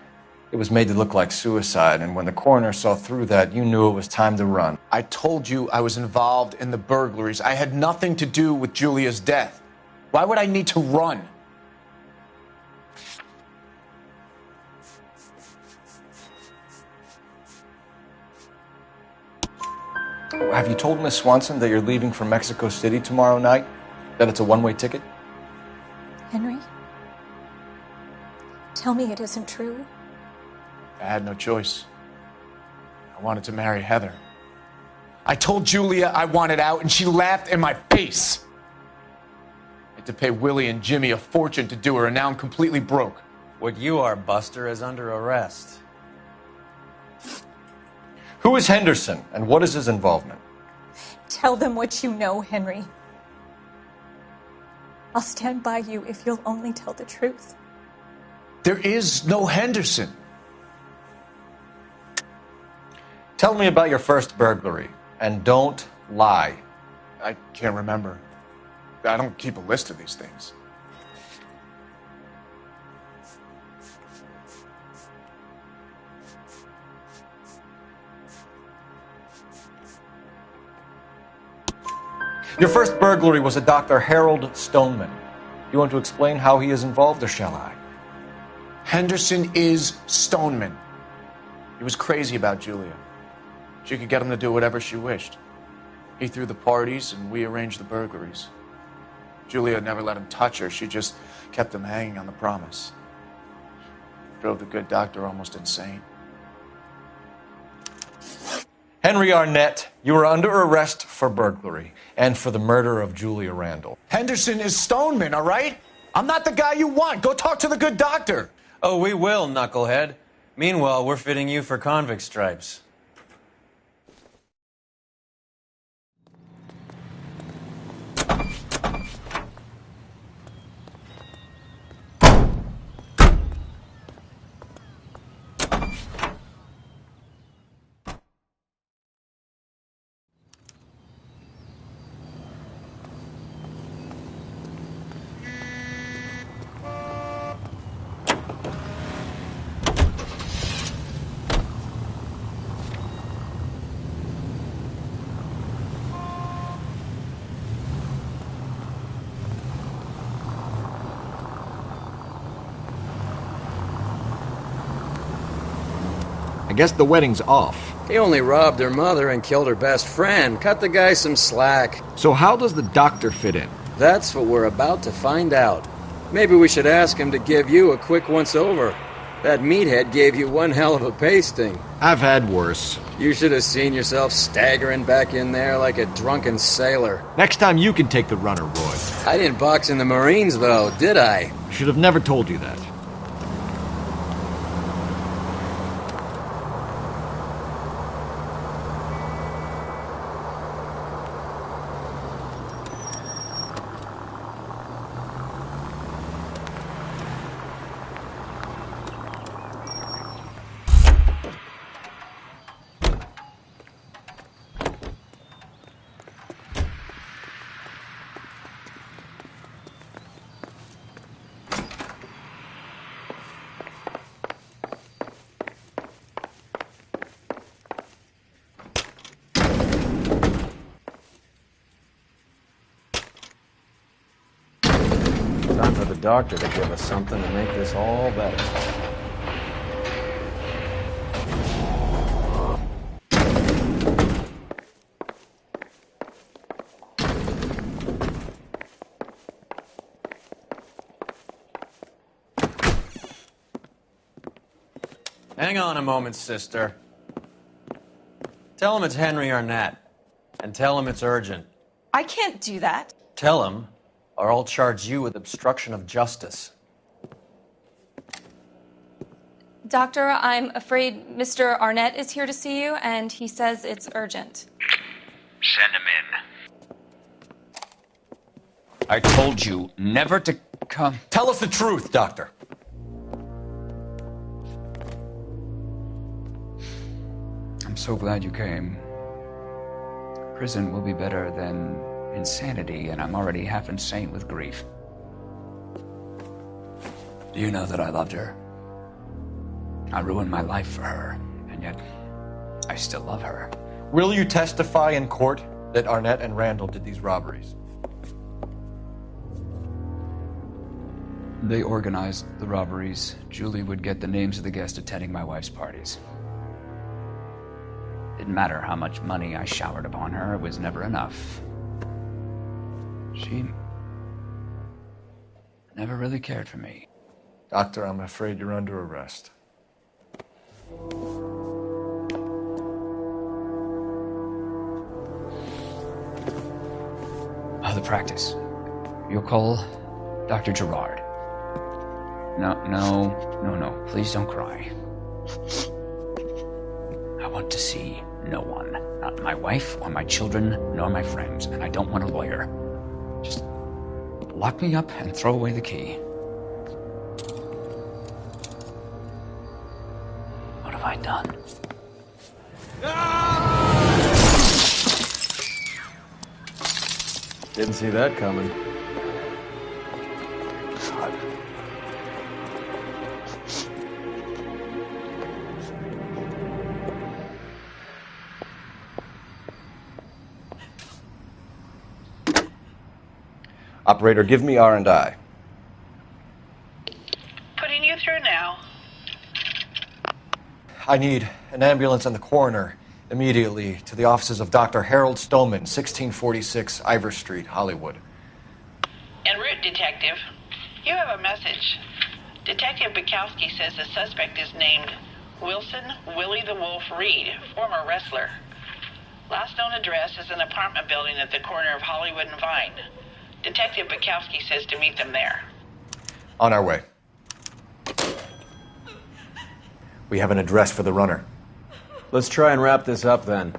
It was made to look like suicide, and when the coroner saw through that, you knew it was time to run. I told you I was involved in the burglaries. I had nothing to do with Julia's death. Why would I need to run? Have you told Miss Swanson that you're leaving for Mexico City tomorrow night? That it's a one-way ticket? Henry? Tell me it isn't true. I had no choice. I wanted to marry Heather. I told Julia I wanted out, and she laughed in my face. I had to pay Willie and Jimmy a fortune to do her, and now I'm completely broke. What you are, Buster, is under arrest. Who is Henderson, and what is his involvement? Tell them what you know, Henry. I'll stand by you if you'll only tell the truth. There is no Henderson. Tell me about your first burglary, and don't lie. I can't remember. I don't keep a list of these things. Your first burglary was a Dr. Harold Stoneman. You want to explain how he is involved, or shall I? Henderson is Stoneman. He was crazy about Julia. She could get him to do whatever she wished. He threw the parties, and we arranged the burglaries. Julia never let him touch her. She just kept him hanging on the promise. Drove the good doctor almost insane. Henry Arnett, you are under arrest for burglary and for the murder of Julia Randall. Henderson is Stoneman, all right? I'm not the guy you want. Go talk to the good doctor. Oh, we will, knucklehead. Meanwhile, we're fitting you for convict stripes. I guess the wedding's off. He only robbed her mother and killed her best friend. Cut the guy some slack. So how does the doctor fit in? That's what we're about to find out. Maybe we should ask him to give you a quick once-over. That meathead gave you one hell of a pasting. I've had worse. You should have seen yourself staggering back in there like a drunken sailor. Next time you can take the runner, Roy. I didn't box in the Marines, though, did I? Should have never told you that. Time for the doctor to give us something to make this all better. Hang on a moment, sister. Tell him it's Henry Arnett. And tell him it's urgent. I can't do that. Tell him, or I'll charge you with obstruction of justice. Doctor, I'm afraid Mr. Arnett is here to see you, and he says it's urgent. Send him in. I told you never to come. Tell us the truth, Doctor. I'm so glad you came. Prison will be better than insanity, and I'm already half insane with grief. Do you know that I loved her? I ruined my life for her, and yet I still love her. Will you testify in court that Arnett and Randall did these robberies? They organized the robberies. Julie would get the names of the guests attending my wife's parties. Didn't matter how much money I showered upon her, it was never enough. She never really cared for me. Doctor, I'm afraid you're under arrest. The practice. You'll call Dr. Gerard. No. Please don't cry. I want to see no one. Not my wife or my children, nor my friends. And I don't want a lawyer. Just lock me up and throw away the key. What have I done? Didn't see that coming. God. Operator, give me R&I. Putting you through now. I need an ambulance and the coroner immediately to the offices of Dr. Harold Stoneman, 1646 Ivor Street, Hollywood. En route, Detective. You have a message. Detective Bukowski says the suspect is named Wilson Willie the Wolf Reed, former wrestler. Last known address is an apartment building at the corner of Hollywood and Vine. Detective Bukowski says to meet them there. On our way. We have an address for the runner. Let's try and wrap this up then.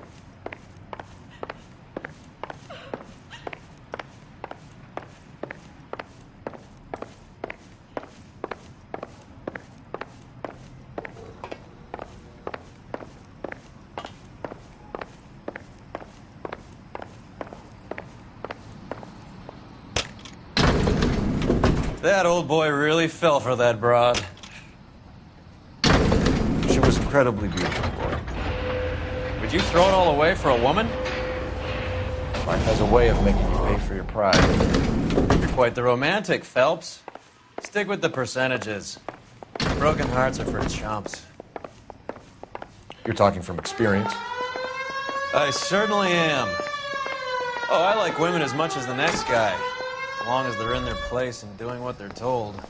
That old boy really fell for that broad. She was incredibly beautiful, boy. Would you throw it all away for a woman? Life has a way of making you pay for your pride. You're quite the romantic, Phelps. Stick with the percentages. Broken hearts are for chumps. You're talking from experience. I certainly am. Oh, I like women as much as the next guy. As long as they're in their place and doing what they're told.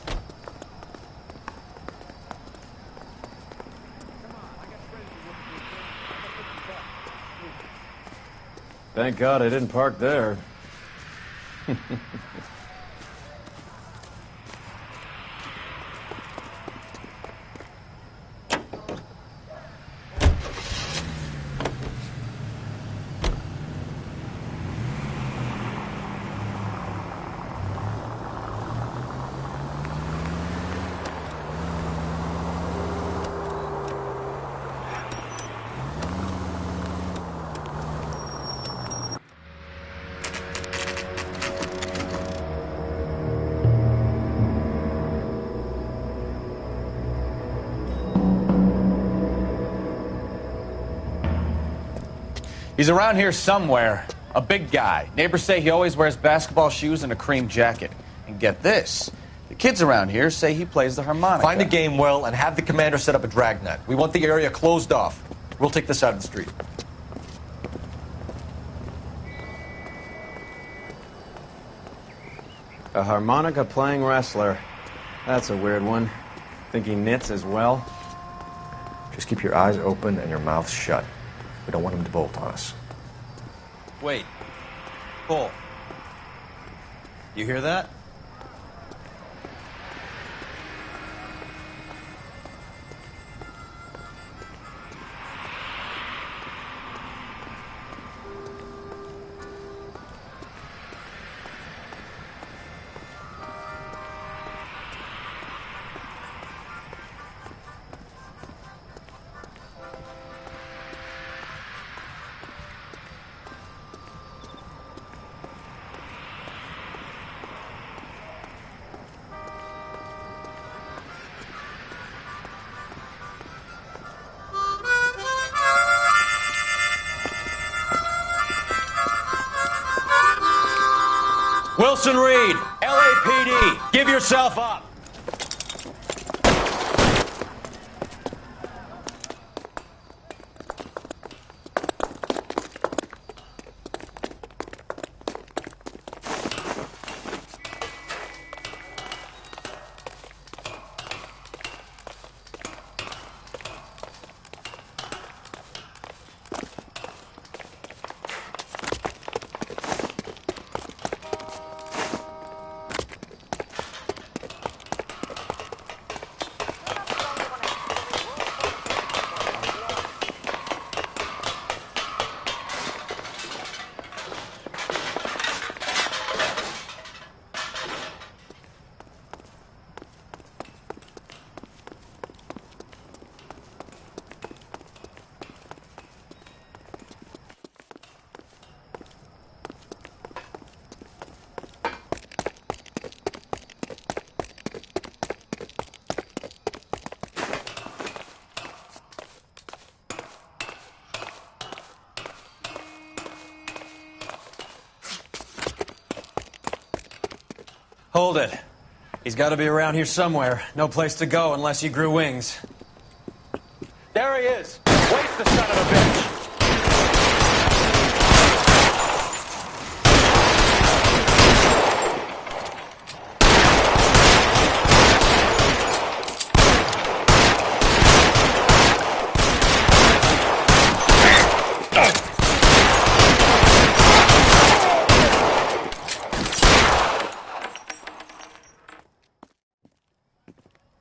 Thank God I didn't park there. He's around here somewhere. A big guy. Neighbors say he always wears basketball shoes and a cream jacket. And get this, the kids around here say he plays the harmonica. Find the game well and have the commander set up a dragnet. We want the area closed off. We'll take this side of the street. A harmonica-playing wrestler. That's a weird one. Think he knits as well? Just keep your eyes open and your mouth shut. We don't want him to bolt on us. Wait. Cole. You hear that? Wilson Reed, LAPD, give yourself up. Hold it. He's got to be around here somewhere. No place to go unless he grew wings. There he is. Waste the son of a bitch.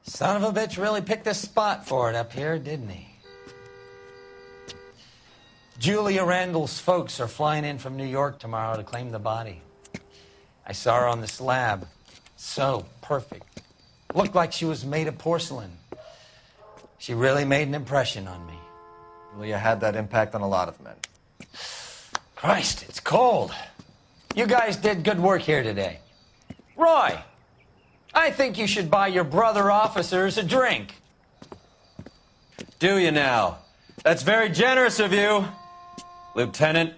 Son of a bitch really picked this spot for it up here, didn't he? Julia Randall's folks are flying in from New York tomorrow to claim the body. I saw her on the slab. So perfect. Looked like she was made of porcelain. She really made an impression on me. Julia had that impact on a lot of men. Christ, it's cold. You guys did good work here today. Roy, I think you should buy your brother officers a drink. Do you now? That's very generous of you, Lieutenant.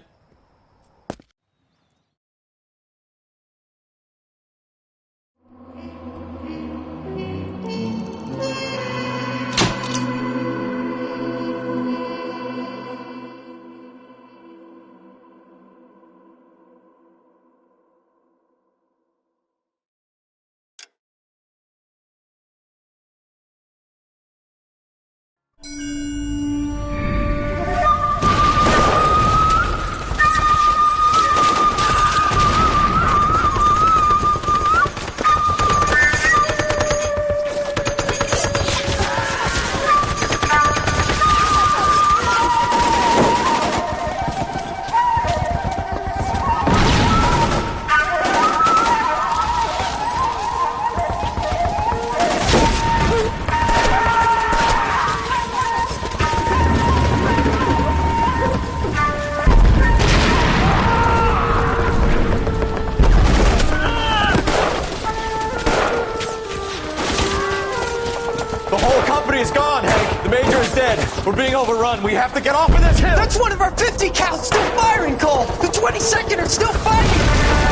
We're being overrun. We have to get off of this hill. That's one of our 50 cals still firing, Cole. The 22nd are still fighting.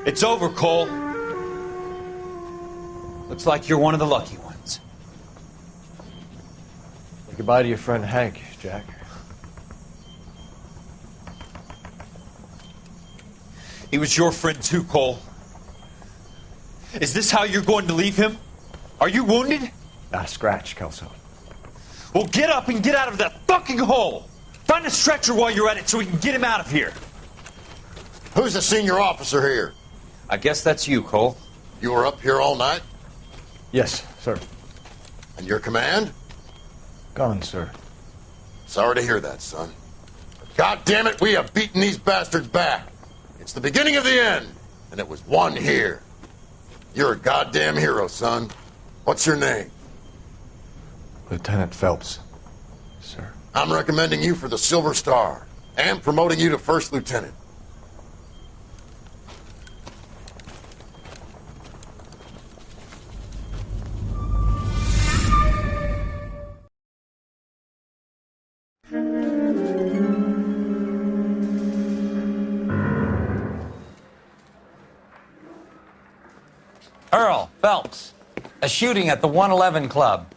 It's over, Cole. Looks like you're one of the lucky ones. Say goodbye to your friend Hank, Jack. He was your friend too, Cole. Is this how you're going to leave him? Are you wounded? Not a scratch, Kelso. Well, get up and get out of that fucking hole! Find a stretcher while you're at it so we can get him out of here. Who's the senior officer here? I guess that's you, Cole. You were up here all night? Yes, sir. And your command? Gone, sir. Sorry to hear that, son. God damn it, we have beaten these bastards back. It's the beginning of the end, and it was one here. You're a goddamn hero, son. What's your name? Lieutenant Phelps, sir. I'm recommending you for the Silver Star and promoting you to First Lieutenant. Earl Phelps, a shooting at the 111 Club,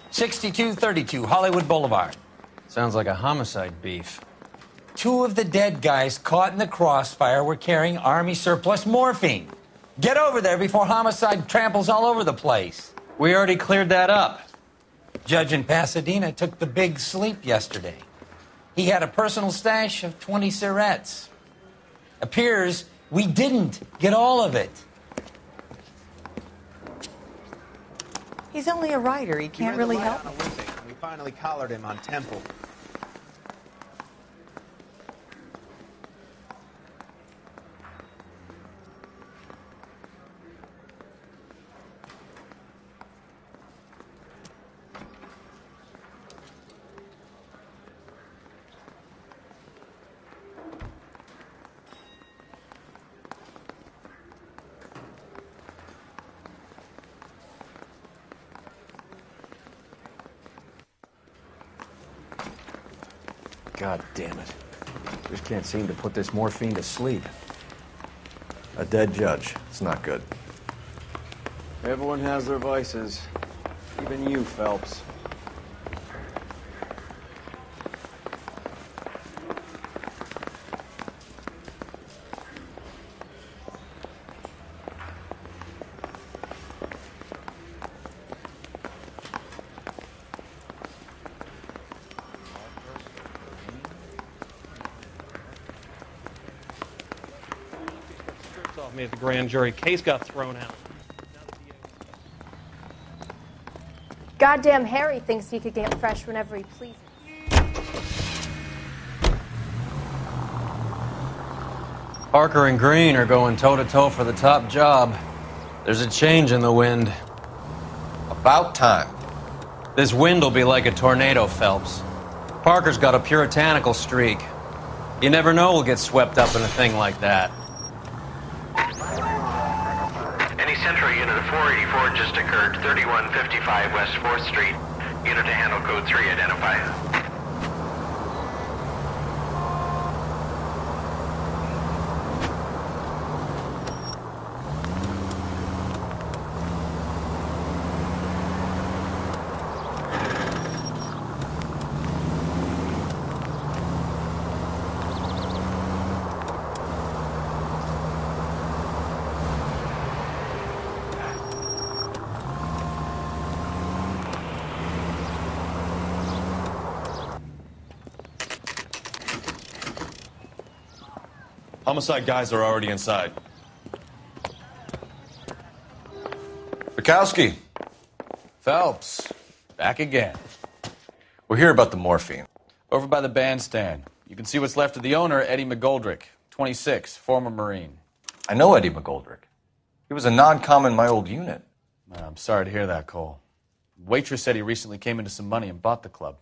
6232 Hollywood Boulevard. Sounds like a homicide beef. Two of the dead guys caught in the crossfire were carrying Army surplus morphine. Get over there before homicide tramples all over the place. We already cleared that up. Judge in Pasadena took the big sleep yesterday. He had a personal stash of 20 cigarettes. Appears we didn't get all of it. He's only a writer. He can't really help. We finally collared him on Temple. God damn it. Just can't seem to put this morphine to sleep. A dead judge. It's not good. Everyone has their vices. Even you, Phelps. Off me at the grand jury. Case got thrown out. Goddamn Harry thinks he could get fresh whenever he pleases. Parker and Green are going toe-to-toe for the top job. There's a change in the wind. About time. This wind will be like a tornado, Phelps. Parker's got a puritanical streak. You never know we'll get swept up in a thing like that. Any Central unit of 484 just occurred, 3155 West 4th Street. Unit to handle code 3, identify. Homicide guys are already inside. Bukowski. Phelps. Back again. We're here about the morphine. Over by the bandstand. You can see what's left of the owner, Eddie McGoldrick, 26, former Marine. I know Eddie McGoldrick. He was a non-com in my old unit. I'm sorry to hear that, Cole. Waitress said he recently came into some money and bought the club.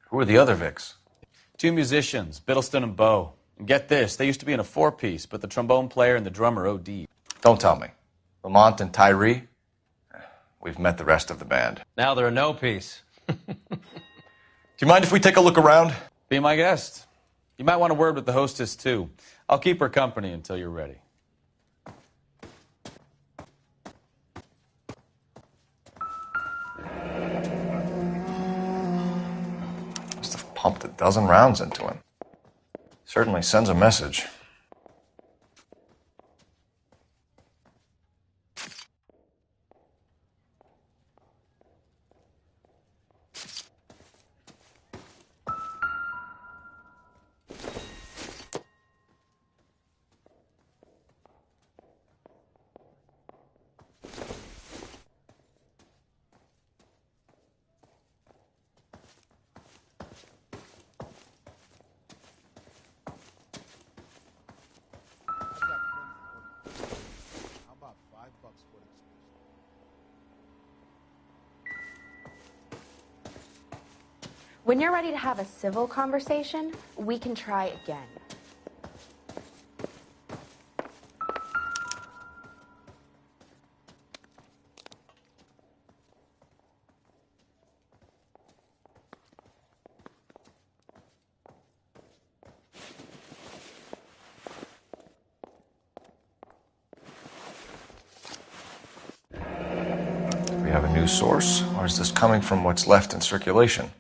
Who are the other Vics? 2 musicians, Biddleston and Bowe. And get this, they used to be in a 4-piece, but the trombone player and the drummer OD'd. Don't tell me. Lamont and Tyree? We've met the rest of the band. Now they're a no-piece. Do you mind if we take a look around? Be my guest. You might want a word with the hostess, too. I'll keep her company until you're ready. Must have pumped a dozen rounds into him. Certainly sends a message. When you're ready to have a civil conversation, we can try again. Do we have a new source, or is this coming from what's left in circulation?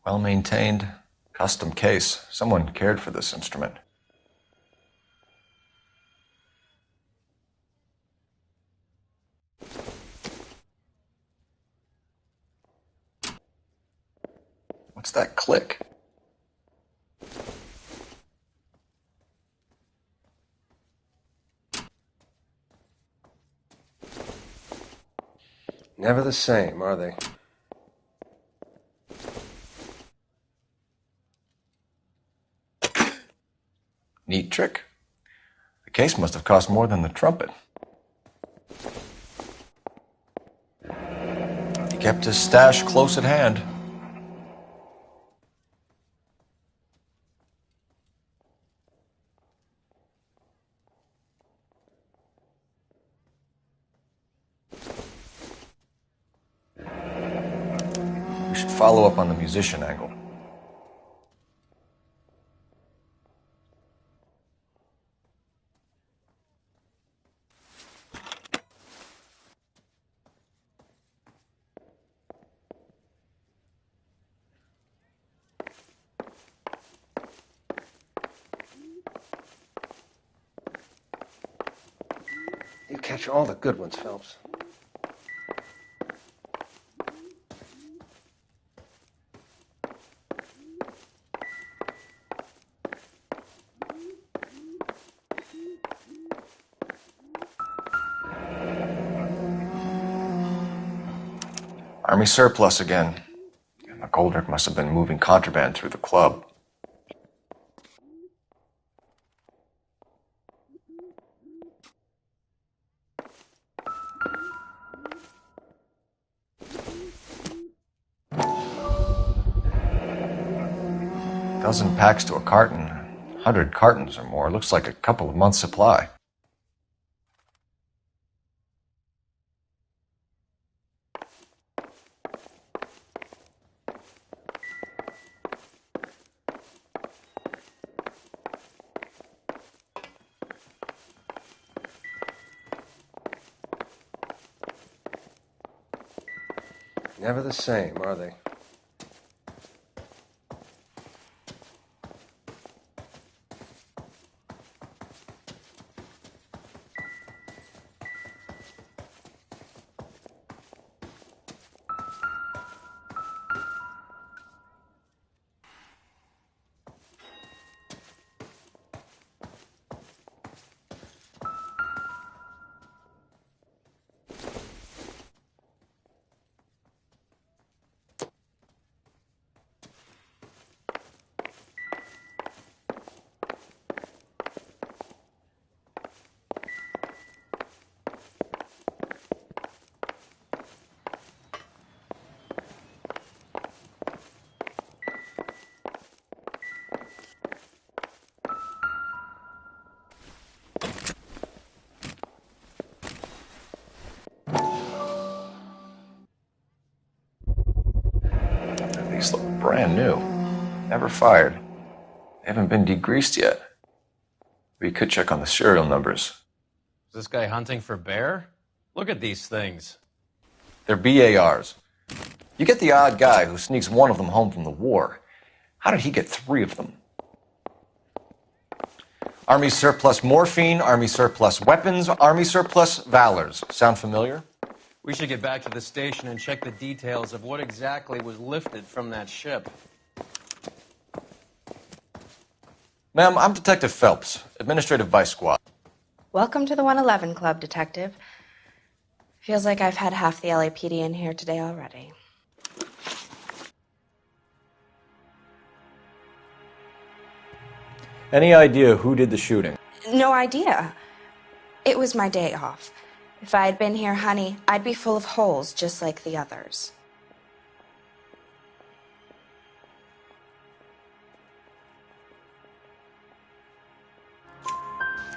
Well-maintained, custom case. Someone cared for this instrument. What's that click? Never the same, are they? Neat trick. The case must have cost more than the trumpet. He kept his stash close at hand. should follow up on the musician angle. You catch all the good ones, Phelps. Army surplus again. McGoldrick must have been moving contraband through the club. Dozen packs to a carton. 100 cartons or more. Looks like a couple of months' supply. Never the same, are they? These look brand new. Never fired. They haven't been degreased yet. We could check on the serial numbers. Is this guy hunting for bear? Look at these things. They're BARs. You get the odd guy who sneaks one of them home from the war. How did he get 3 of them? Army surplus morphine, Army surplus weapons, Army surplus valors. Sound familiar? We should get back to the station and check the details of what exactly was lifted from that ship. Ma'am, I'm Detective Phelps, Administrative Vice Squad. Welcome to the 111 Club, Detective. Feels like I've had half the LAPD in here today already. Any idea who did the shooting? No idea. It was my day off. If I had been here, honey, I'd be full of holes just like the others.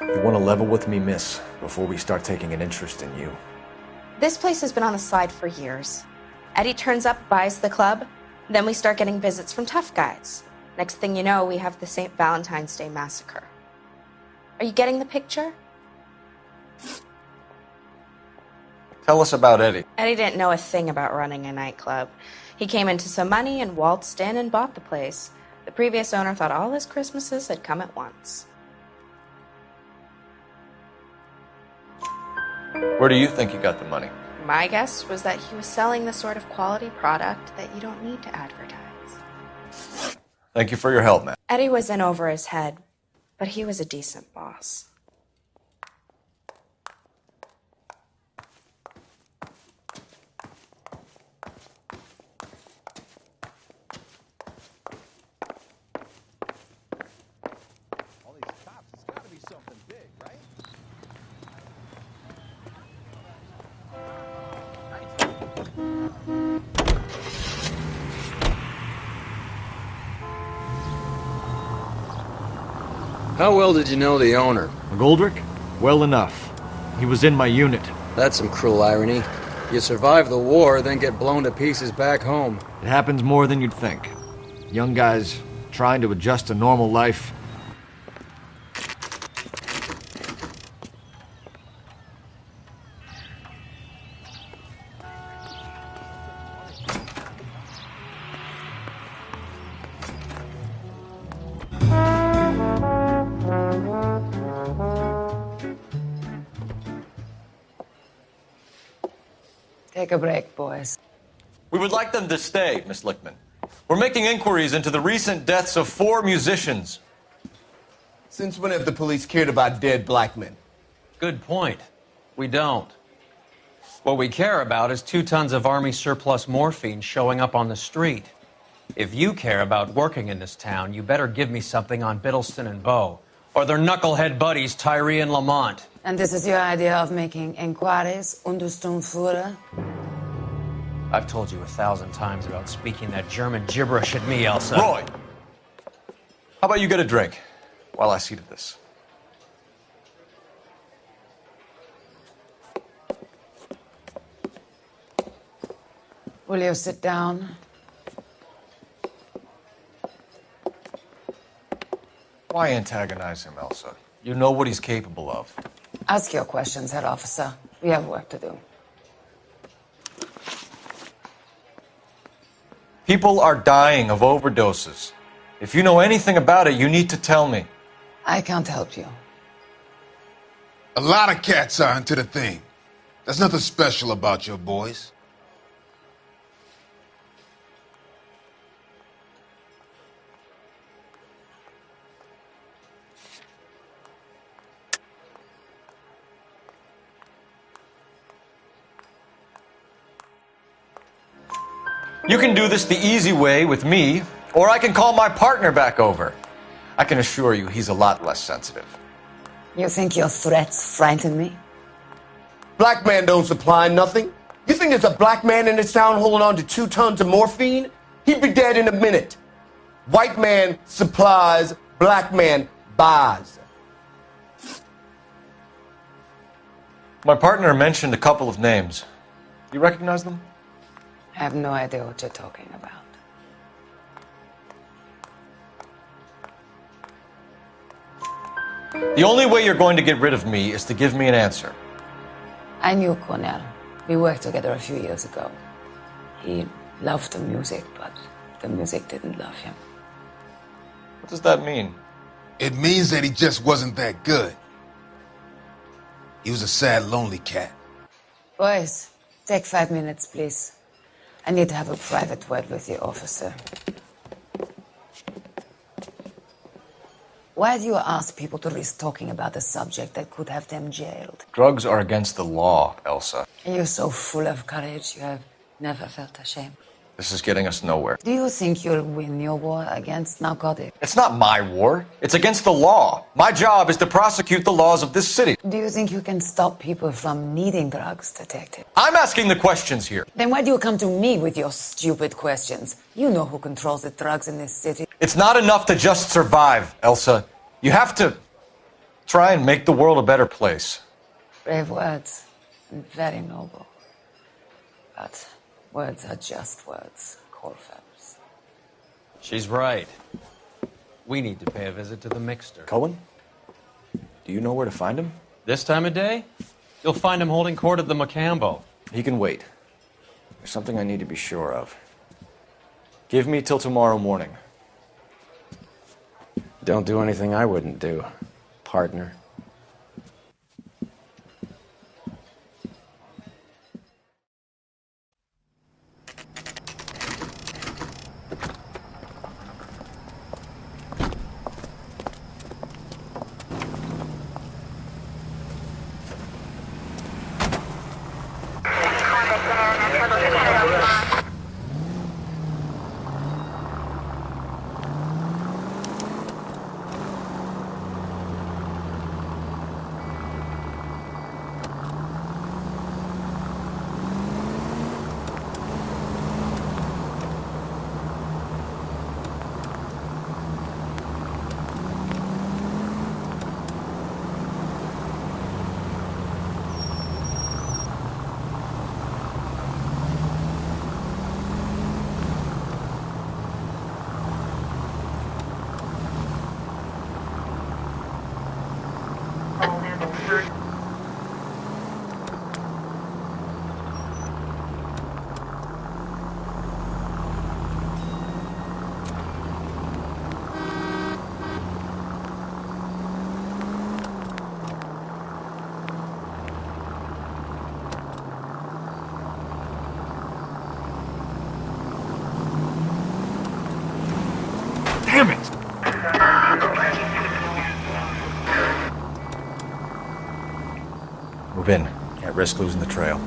You want to level with me, miss, before we start taking an interest in you. This place has been on the slide for years. Eddie turns up, buys the club, then we start getting visits from tough guys. Next thing you know, we have the St. Valentine's Day massacre. Are you getting the picture? Tell us about Eddie. Eddie didn't know a thing about running a nightclub. He came into some money and waltzed in and bought the place. The previous owner thought all his Christmases had come at once. Where do you think he got the money? My guess was that he was selling the sort of quality product that you don't need to advertise. Thank you for your help, man. Eddie was in over his head, but he was a decent boss. How well did you know the owner? McGoldrick? Well enough. He was in my unit. That's some cruel irony. You survive the war, then get blown to pieces back home. It happens more than you'd think. Young guys trying to adjust to normal life. Take a break, boys. We would like them to stay, Miss Lichtman. We're making inquiries into the recent deaths of 4 musicians. Since when have the police cared about dead black men? Good point. We don't. What we care about is 2 tons of Army surplus morphine showing up on the street. If you care about working in this town, you better give me something on Biddleston and Bow, or their knucklehead buddies Tyree and Lamont. And this is your idea of making inquiries, Untersturmführer? I've told you 1,000 times about speaking that German gibberish at me, Elsa. Roy! How about you get a drink while I see to this? Will you sit down? Why antagonize him, Elsa? You know what he's capable of. Ask your questions, Herr Officer. We have work to do. People are dying of overdoses. If you know anything about it, you need to tell me. I can't help you. A lot of cats are into the thing. There's nothing special about your boys. You can do this the easy way with me, or I can call my partner back over. I can assure you he's a lot less sensitive. You think your threats frighten me? Black man don't supply nothing. You think there's a black man in this town holding on to 2 tons of morphine? He'd be dead in a minute. White man supplies, black man buys. My partner mentioned a couple of names. You recognize them? I have no idea what you're talking about. The only way you're going to get rid of me is to give me an answer. I knew Cornell. We worked together a few years ago. He loved the music, but the music didn't love him. What does that mean? It means that he just wasn't that good. He was a sad, lonely cat. Boys, take 5 minutes, please. I need to have a private word with you, officer. Why do you ask people to risk talking about a subject that could have them jailed? Drugs are against the law, Elsa. You're so full of courage, you have never felt ashamed. This is getting us nowhere. Do you think you'll win your war against narcotics? It's not my war. It's against the law. My job is to prosecute the laws of this city. Do you think you can stop people from needing drugs, detective? I'm asking the questions here. Then why do you come to me with your stupid questions? You know who controls the drugs in this city. It's not enough to just survive, Elsa. You have to try and make the world a better place. Brave words, and very noble. But words are just words, Colfax. She's right. We need to pay a visit to the mixer. Cohen? Do you know where to find him? This time of day? You'll find him holding court at the Macambo. He can wait. There's something I need to be sure of. Give me till tomorrow morning. Don't do anything I wouldn't do, partner. Move in. Can't risk losing the trail.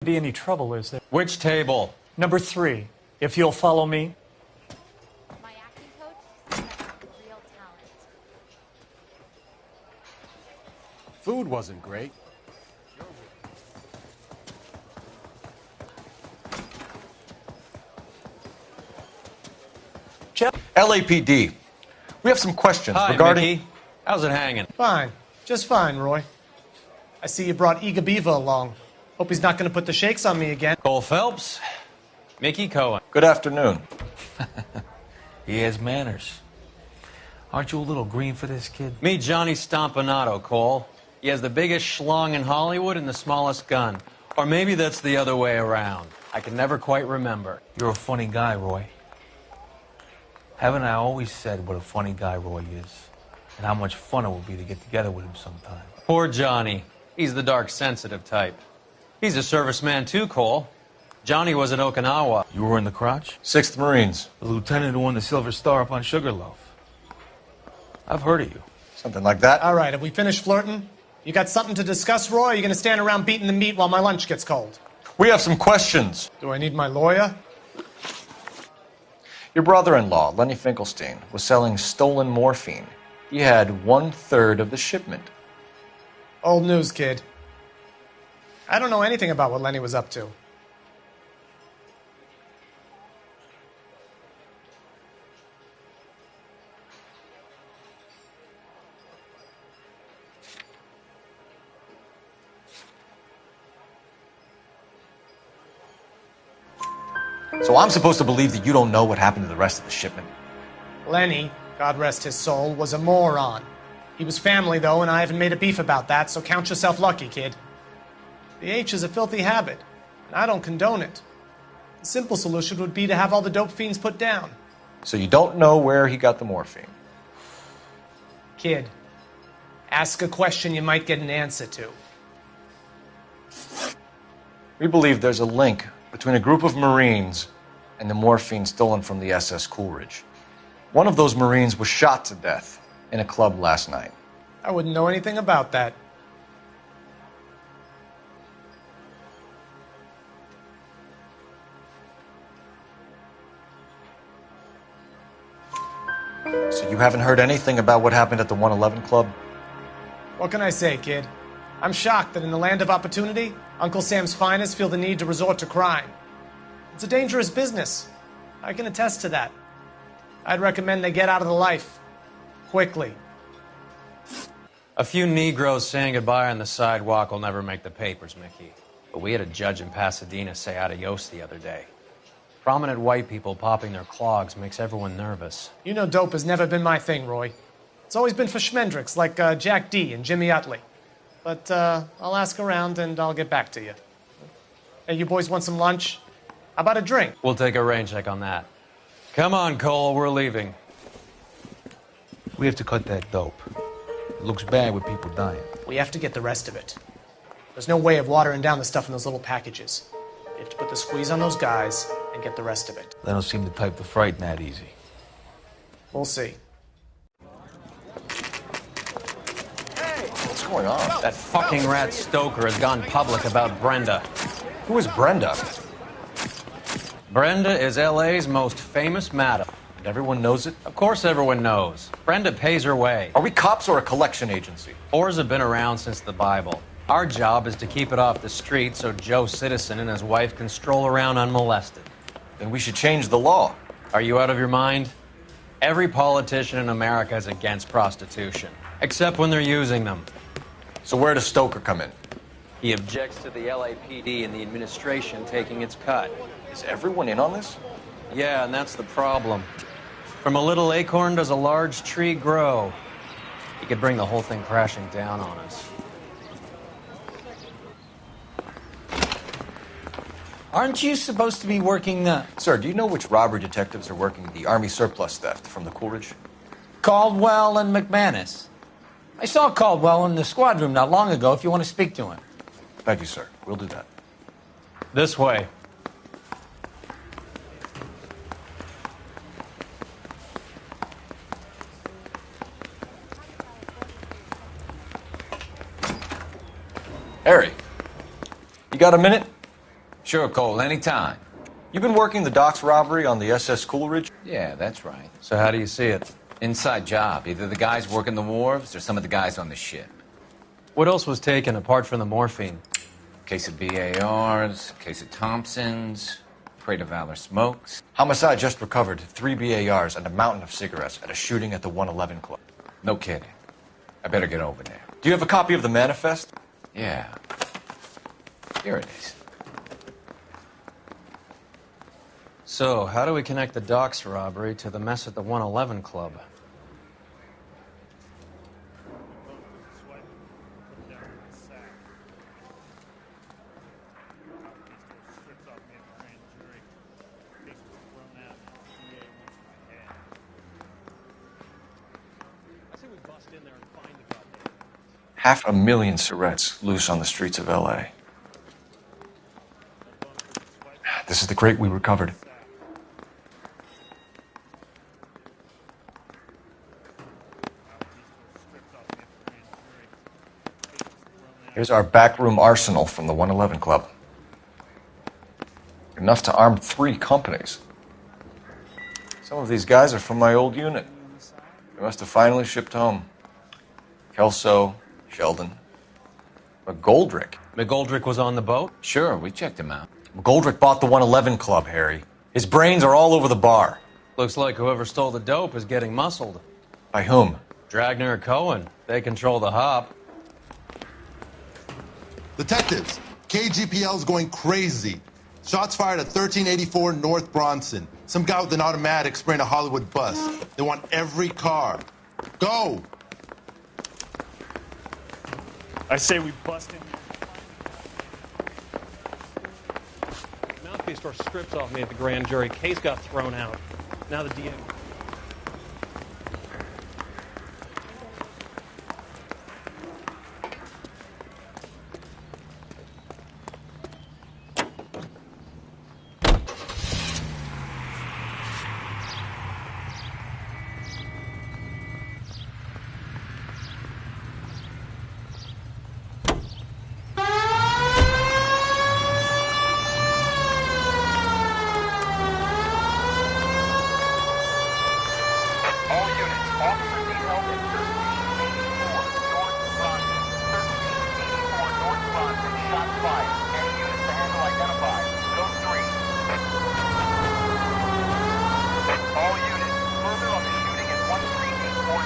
Be any trouble, is there? Which table? Number 3, if you'll follow me. My acting coach says I have real talent. Food wasn't great. LAPD. We have some questions Hi, regarding... Mickey. How's it hanging? Fine. Just fine, Roy. I see you brought Iga Beaver along. Hope he's not going to put the shakes on me again. Cole Phelps, Mickey Cohen. Good afternoon. He has manners. Aren't you a little green for this kid? Meet Johnny Stompanato, Cole. He has the biggest schlong in Hollywood and the smallest gun. Or maybe that's the other way around. I can never quite remember. You're a funny guy, Roy. Haven't I always said what a funny guy Roy is? And how much fun it would be to get together with him sometime. Poor Johnny. He's the dark, sensitive type. He's a serviceman too, Cole. Johnny was at Okinawa. You were in the crotch? 6th Marines. The lieutenant who won the Silver Star up on Sugarloaf. I've heard of you. Something like that. All right, have we finished flirting? You got something to discuss, Roy, or are you going to stand around beating the meat while my lunch gets cold? We have some questions. Do I need my lawyer? Your brother-in-law, Lenny Finkelstein, was selling stolen morphine. He had 1/3 of the shipment. Old news, kid. I don't know anything about what Lenny was up to. So I'm supposed to believe that you don't know what happened to the rest of the shipment? Lenny, God rest his soul, was a moron. He was family, though, and I haven't made a beef about that, so count yourself lucky, kid. The H is a filthy habit, and I don't condone it. The simple solution would be to have all the dope fiends put down. So you don't know where he got the morphine? Kid, ask a question you might get an answer to. We believe there's a link between a group of Marines and the morphine stolen from the SS Coolidge. One of those Marines was shot to death in a club last night. I wouldn't know anything about that. So you haven't heard anything about what happened at the 111 Club? What can I say, kid? I'm shocked that in the land of opportunity, Uncle Sam's finest feel the need to resort to crime. It's a dangerous business. I can attest to that. I'd recommend they get out of the life. Quickly. A few Negroes saying goodbye on the sidewalk will never make the papers, Mickey. But we had a judge in Pasadena say adios the other day. Prominent white people popping their clogs makes everyone nervous. You know dope has never been my thing, Roy. It's always been for schmendricks like Jack D. and Jimmy Utley. But I'll ask around and I'll get back to you. Hey, you boys want some lunch? How about a drink? We'll take a rain check on that. Come on, Cole, we're leaving. We have to cut that dope. It looks bad with people dying. We have to get the rest of it. There's no way of watering down the stuff in those little packages. You have to put the squeeze on those guys and get the rest of it. They don't seem the type to frighten that easy. We'll see. What's going on? That fucking rat Stoker has gone public about Brenda. Who is Brenda? Brenda is LA's most famous madam. And everyone knows it? Of course everyone knows. Brenda pays her way. Are we cops or a collection agency? Whores have been around since the Bible. Our job is to keep it off the street so Joe Citizen and his wife can stroll around unmolested. Then we should change the law. Are you out of your mind? Every politician in America is against prostitution, except when they're using them. So where does Stoker come in? He objects to the LAPD and the administration taking its cut. Is everyone in on this? Yeah, and that's the problem. From a little acorn does a large tree grow. He could bring the whole thing crashing down on us. Aren't you supposed to be working Sir, do you know which robbery detectives are working the Army surplus theft from the Coolidge? Caldwell and McManus? I saw Caldwell in the squad room not long ago if you want to speak to him. Thank you, sir. We'll do that. This way. Harry, you got a minute? Sure, Cole, anytime. You've been working the docks robbery on the SS Coolidge? Yeah, that's right. So how do you see it? Inside job. Either the guys working the wharves or some of the guys on the ship. What else was taken apart from the morphine? Case of BARs, case of Thompsons, crate of Valor smokes. Homicide just recovered 3 BARs and a mountain of cigarettes at a shooting at the 111 Club. No kidding. I better get over there. Do you have a copy of the manifest? Yeah. Here it is. So, how do we connect the docks robbery to the mess at the 111 Club? Half a million cigarettes loose on the streets of LA. This is the crate we recovered. Here's our backroom arsenal from the 111 Club. Enough to arm 3 companies. Some of these guys are from my old unit. They must have finally shipped home. Kelso, Sheldon, McGoldrick. McGoldrick was on the boat? Sure, we checked him out. McGoldrick bought the 111 Club, Harry. His brains are all over the bar. Looks like whoever stole the dope is getting muscled. By whom? Dragner or Cohen. They control the hop. Detectives, KGPL's going crazy. Shots fired at 1384 North Bronson. Some guy with an automatic spraying a Hollywood bus. They want every car. Go! I say we bust in. Mouthpiece tore strips off me at the grand jury. Case got thrown out. Now the DA.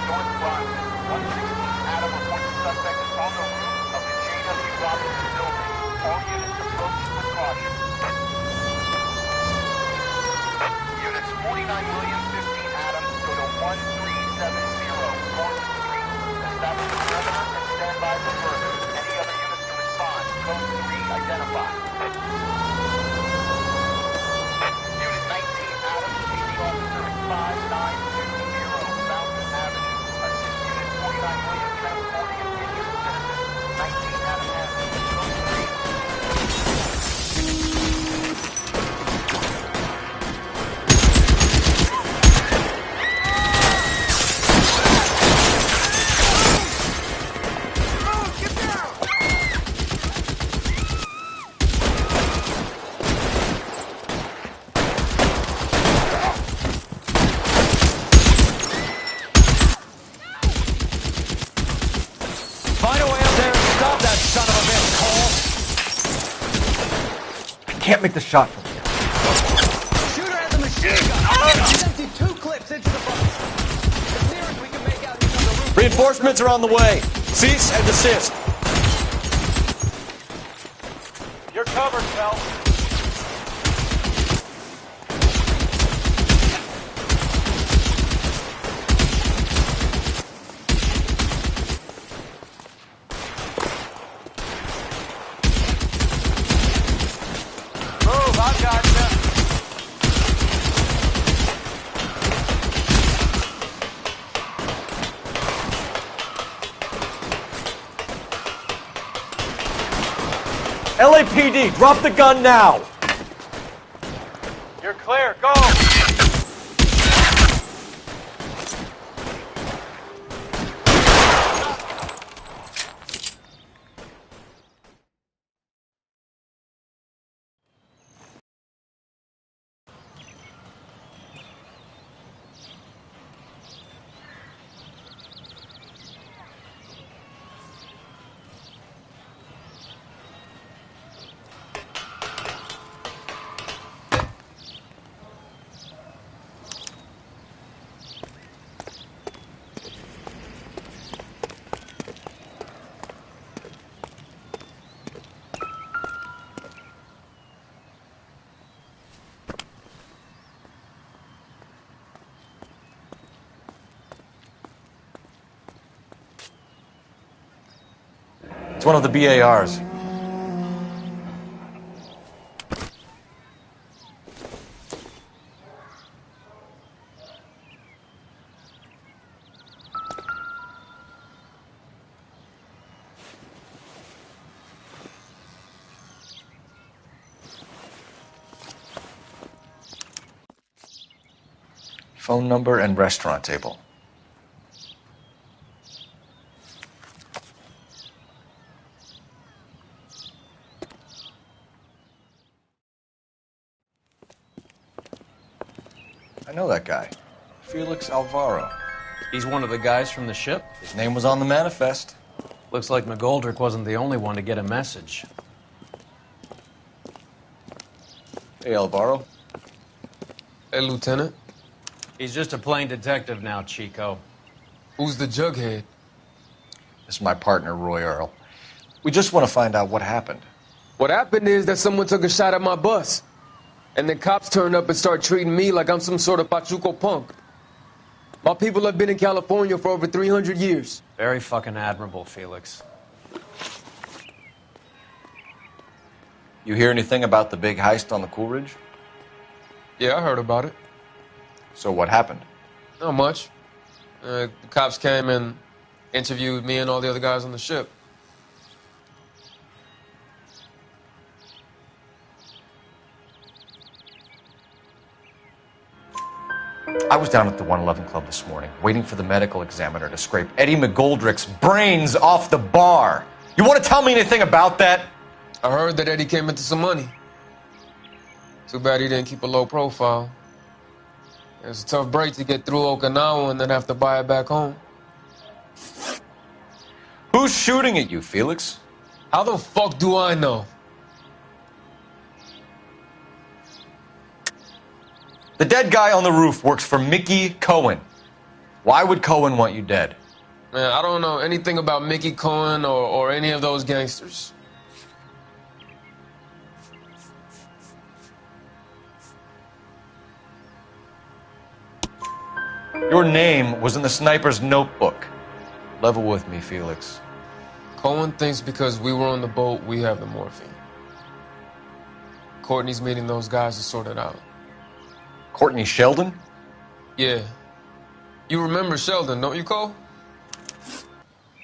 North Bronson, 116 Adam reports William, 15 Adams, go to 1370 Morton Street. Establish the perimeter and stand by for further. Any other units to respond. Code 3 identified. Unit 19 Adams, PD officer at 5960 Fountain Avenue. Assist Unit 49 William transporting an injured citizen. 19 Adams Avenue. Code 3. Find a way up there and stop that son of a bitch, Cole. I can't make the shot from here. Shooter has a machine gun. He's emptied 2 clips into the bus. As near as we can make out, he's on the roof. Reinforcements are on the way. Cease and desist. You're covered, Phelps. Move, I've got you. LAPD, drop the gun now. You're clear. Go. It's one of the BARs. Phone number and restaurant table. I know that guy. Felix Alvaro. He's one of the guys from the ship? His name was on the manifest. Looks like McGoldrick wasn't the only one to get a message. Hey, Alvaro. Hey, Lieutenant. He's just a plain detective now, Chico. Who's the jughead? This is my partner, Roy Earl. We just want to find out what happened. What happened is that someone took a shot at my bus. And then cops turned up and start treating me like I'm some sort of Pachuco punk. My people have been in California for over 300 years. Very fucking admirable, Felix. You hear anything about the big heist on the Coolidge? Yeah, I heard about it. So what happened? Not much. The cops came and interviewed me and all the other guys on the ship. I was down at the 111 Club this morning, waiting for the medical examiner to scrape Eddie McGoldrick's brains off the bar. You want to tell me anything about that? I heard that Eddie came into some money. Too bad he didn't keep a low profile. It's a tough break to get through Okinawa and then have to buy it back home. Who's shooting at you, Felix? How the fuck do I know? The dead guy on the roof works for Mickey Cohen. Why would Cohen want you dead? Man, I don't know anything about Mickey Cohen or any of those gangsters. Your name was in the sniper's notebook. Level with me, Felix. Cohen thinks because we were on the boat, we have the morphine. Courtney's meeting those guys to sort it out. Courtney Sheldon? Yeah. You remember Sheldon, don't you, Cole?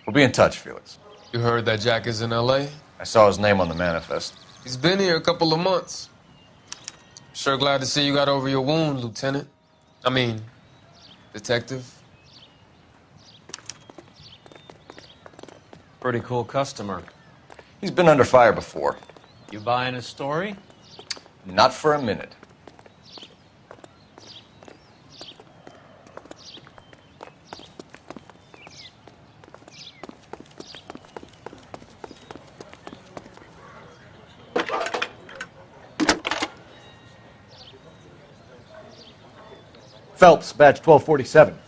We'll be in touch, Felix. You heard that Jack is in L.A.? I saw his name on the manifest. He's been here a couple of months. Sure glad to see you got over your wound, Lieutenant. I mean, Detective. Pretty cool customer. He's been under fire before. You buying his story? Not for a minute. Phelps, badge 1247.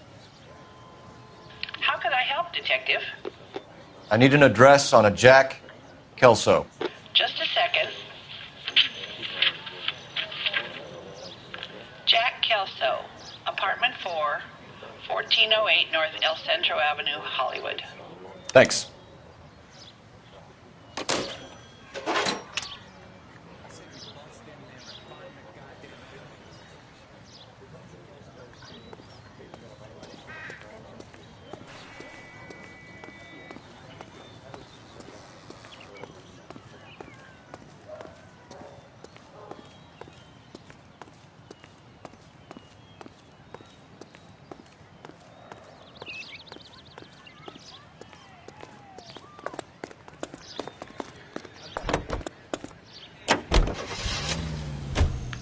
How can I help, Detective? I need an address on a Jack Kelso. Just a second. Jack Kelso, apartment 4, 1408 North El Centro Avenue, Hollywood. Thanks.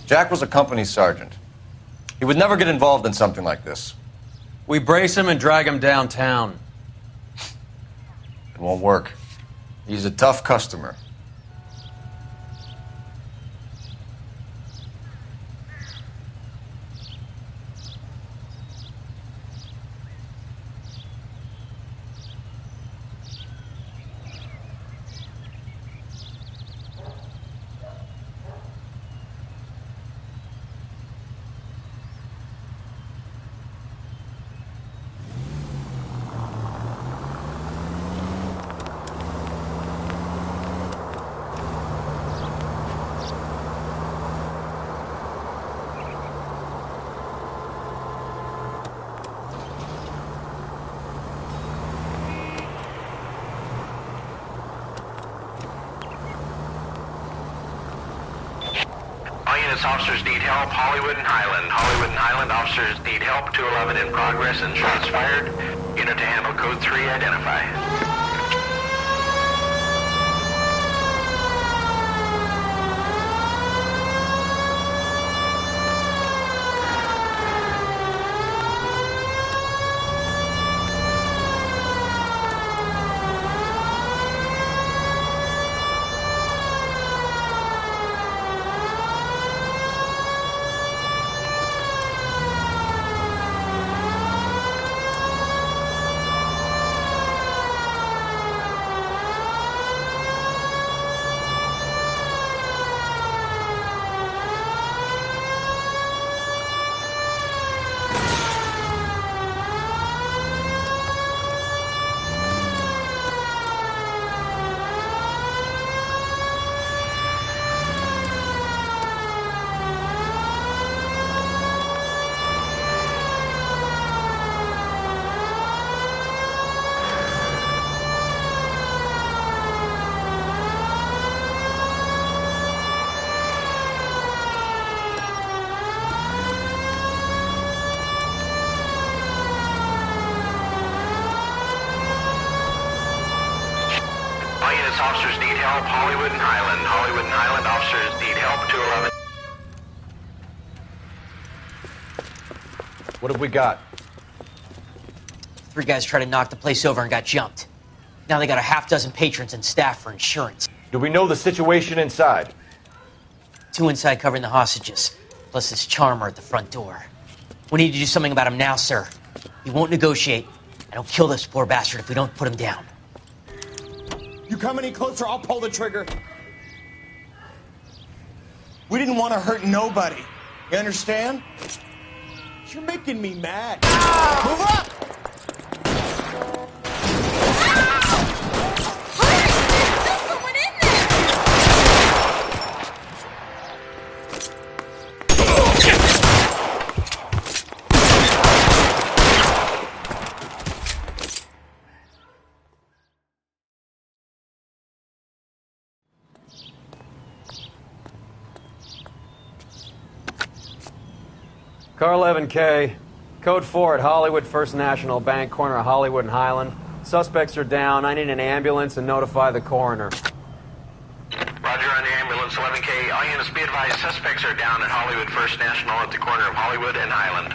Jack was a company sergeant. He would never get involved in something like this. We brace him and drag him downtown. It won't work. He's a tough customer. Officers need help, Hollywood and Highland. Hollywood and Highland officers need help. 211 in progress and shots fired. Unit to handle code 3, identify. Officers need help, Hollywood and Highland. Hollywood and Highland officers need help, 211. What have we got? 3 guys tried to knock the place over and got jumped. Now they got a half dozen patrons and staff for insurance. Do we know the situation inside? 2 inside covering the hostages, plus this charmer at the front door. We need to do something about him now, sir. He won't negotiate, and he'll kill this poor bastard if we don't put him down. You come any closer, I'll pull the trigger. We didn't want to hurt nobody. You understand? You're making me mad. Move up! Car 11K, code 4 at Hollywood First National Bank, corner of Hollywood and Highland. Suspects are down. I need an ambulance and notify the coroner. Roger on the ambulance, 11K. All units be advised, suspects are down at Hollywood First National at the corner of Hollywood and Highland.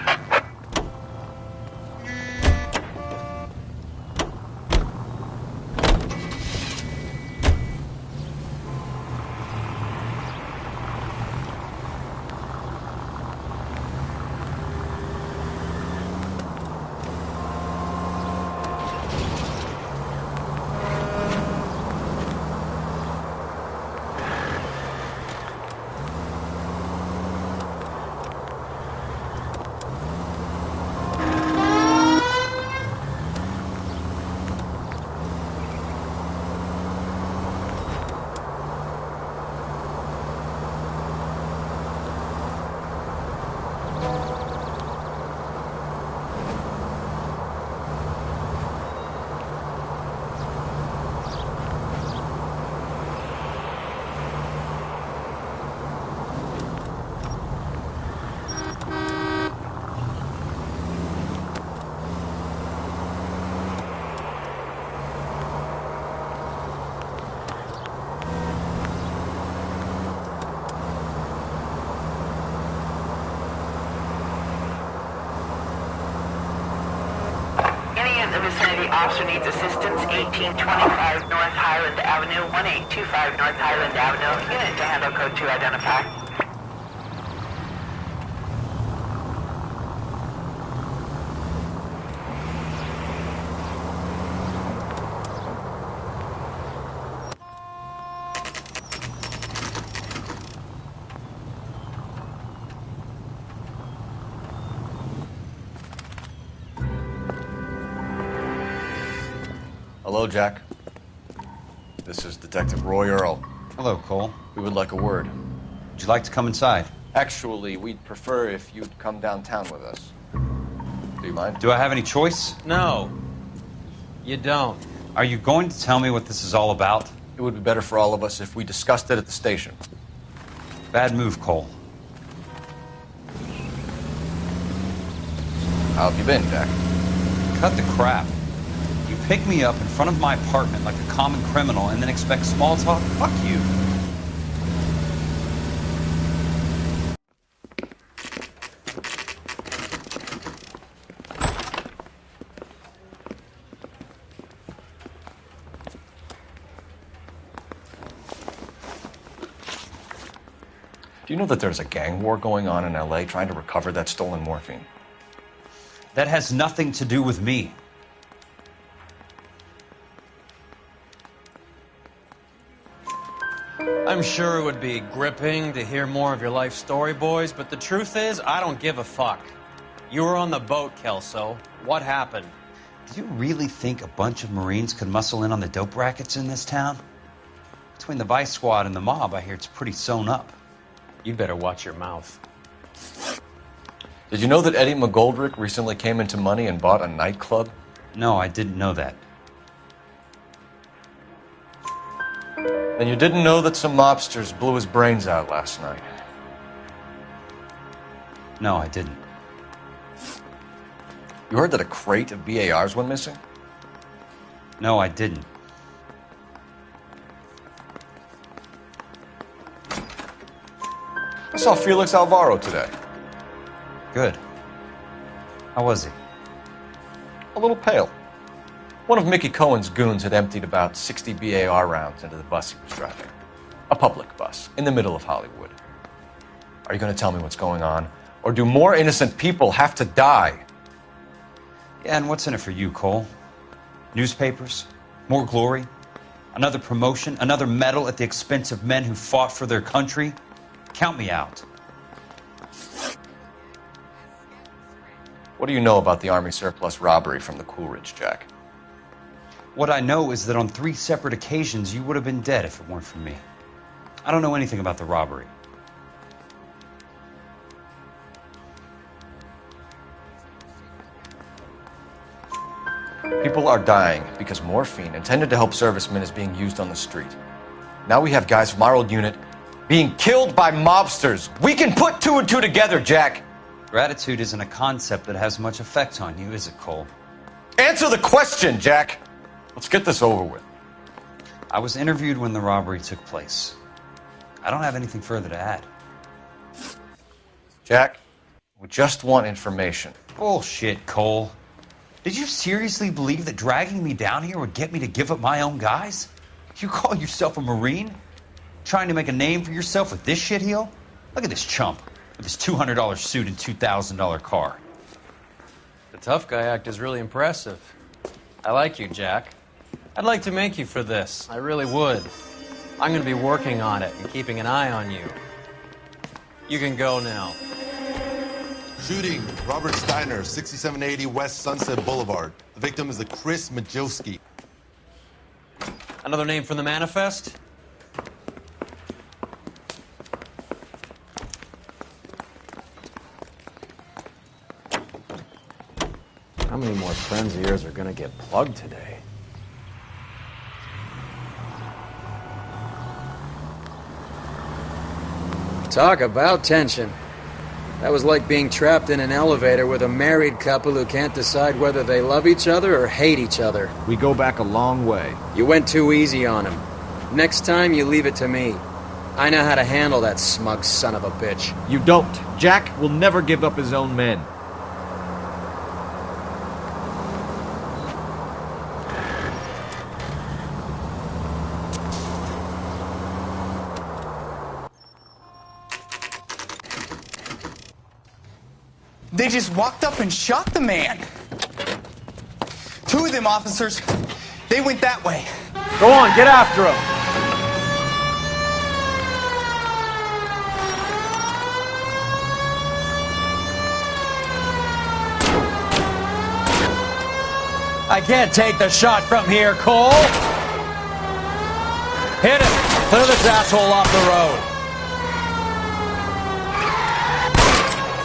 Officer needs assistance, 1825 North Highland Avenue, 1825 North Highland Avenue. Unit to handle code 2 identify. Hello, Jack. This is Detective Roy Earl. Hello, Cole. We would like a word. Would you like to come inside? Actually, we'd prefer if you'd come downtown with us. Do you mind? Do I have any choice? No. You don't. Are you going to tell me what this is all about? It would be better for all of us if we discussed it at the station. Bad move, Cole. How have you been, Jack? Cut the crap. You pick me up in front of my apartment like a common criminal and then expect small talk? Fuck you. Do you know that there's a gang war going on in LA trying to recover that stolen morphine? That has nothing to do with me. I'm sure it would be gripping to hear more of your life story, boys, but the truth is, I don't give a fuck. You were on the boat, Kelso. What happened? Do you really think a bunch of Marines could muscle in on the dope rackets in this town? Between the Vice Squad and the mob, I hear it's pretty sewn up. You better watch your mouth. Did you know that Eddie McGoldrick recently came into money and bought a nightclub? No, I didn't know that. Then you didn't know that some mobsters blew his brains out last night? No, I didn't. You heard that a crate of BARs went missing? No, I didn't. I saw Felix Alvaro today. Good. How was he? A little pale. One of Mickey Cohen's goons had emptied about 60 BAR rounds into the bus he was driving. A public bus, in the middle of Hollywood. Are you going to tell me what's going on? Or do more innocent people have to die? Yeah, and what's in it for you, Cole? Newspapers? More glory? Another promotion? Another medal at the expense of men who fought for their country? Count me out. What do you know about the Army surplus robbery from the Coolidge, Jack? What I know is that on 3 separate occasions, you would have been dead if it weren't for me. I don't know anything about the robbery. People are dying because morphine intended to help servicemen is being used on the street. Now we have guys from our old unit being killed by mobsters. We can put 2 and 2 together, Jack. Gratitude isn't a concept that has much effect on you, is it, Cole? Answer the question, Jack. Let's get this over with. I was interviewed when the robbery took place. I don't have anything further to add. Jack, we just want information. Bullshit, Cole. Did you seriously believe that dragging me down here would get me to give up my own guys? You call yourself a Marine? Trying to make a name for yourself with this shitheel? Look at this chump with his $200 suit and $2,000 car. The tough guy act is really impressive. I like you, Jack. I'd like to make you for this. I really would. I'm going to be working on it and keeping an eye on you. You can go now. Shooting, Robert Steiner, 6780 West Sunset Boulevard. The victim is a Chris Majowski. Another name from the manifest? How many more friends of yours are gonna get plugged today? Talk about tension. That was like being trapped in an elevator with a married couple who can't decide whether they love each other or hate each other. We go back a long way. You went too easy on him. Next time, you leave it to me. I know how to handle that smug son of a bitch. You don't. Jack will never give up his own men. They just walked up and shot the man. 2 of them officers, they went that way. Go on, get after him. I can't take the shot from here, Cole. Hit him. Clear this asshole off the road.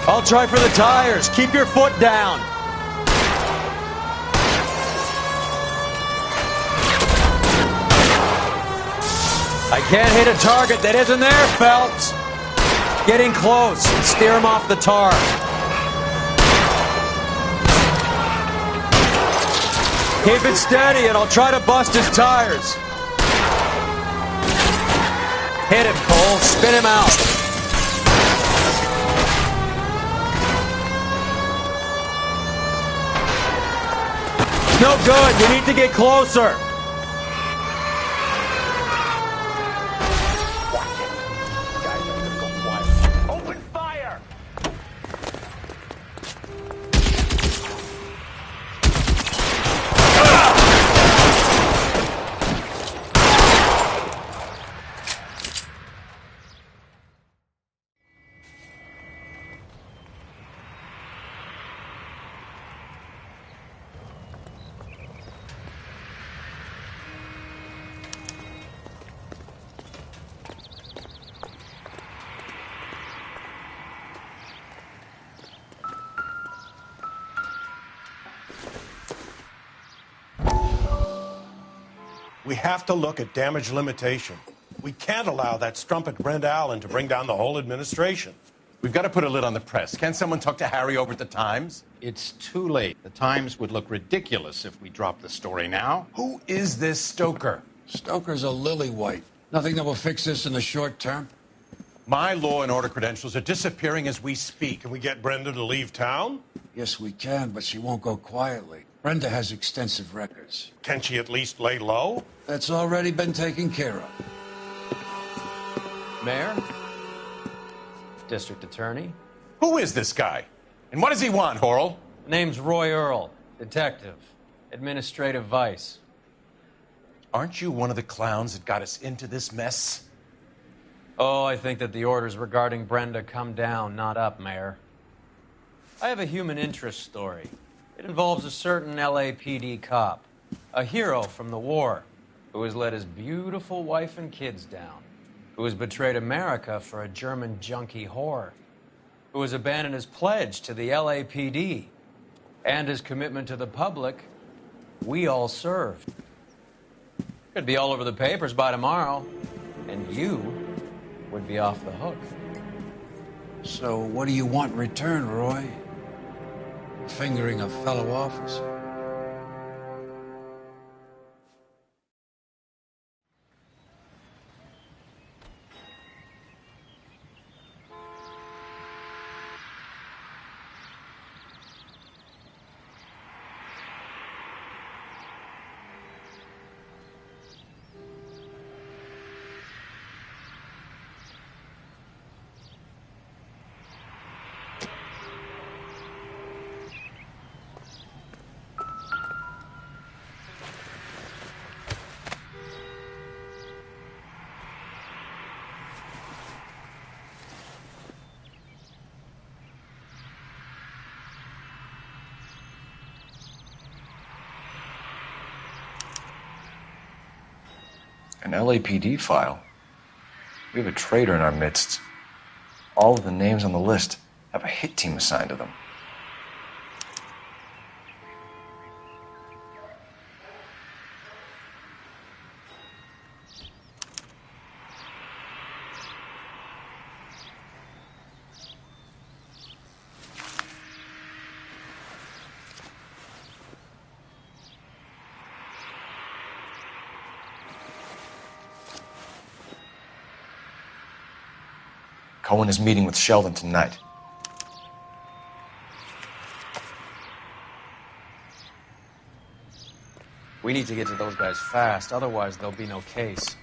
I'll try for the tires. Keep your foot down. I can't hit a target that isn't there, Phelps. Getting close. Steer him off the tar. Keep it steady and I'll try to bust his tires. Hit him, Cole. Spin him out. No good. You need to get closer. Open fire! We have to look at damage limitation. We can't allow that strumpet Brenda Allen to bring down the whole administration. We've got to put a lid on the press. Can't someone talk to Harry over at the Times? It's too late. The Times would look ridiculous if we dropped the story now. Who is this Stoker? Stoker's a lily-white. Nothing that will fix this in the short term. My law and order credentials are disappearing as we speak. Can we get Brenda to leave town? Yes, we can, but she won't go quietly. Brenda has extensive records. Can she at least lay low? That's already been taken care of. Mayor? District Attorney? Who is this guy? And what does he want, Horrell? Name's Roy Earl, detective, administrative vice. Aren't you one of the clowns that got us into this mess? Oh, I think that the orders regarding Brenda come down, not up, Mayor. I have a human interest story. It involves a certain LAPD cop, a hero from the war, who has let his beautiful wife and kids down, who has betrayed America for a German junkie whore, who has abandoned his pledge to the LAPD and his commitment to the public. We all served. Could be all over the papers by tomorrow, and you would be off the hook. So what do you want in return, Roy? Fingering a fellow officer? An LAPD file? We have a traitor in our midst. All of the names on the list have a hit team assigned to them. Cohen is meeting with Sheldon tonight. We need to get to those guys fast, otherwise there'll be no case.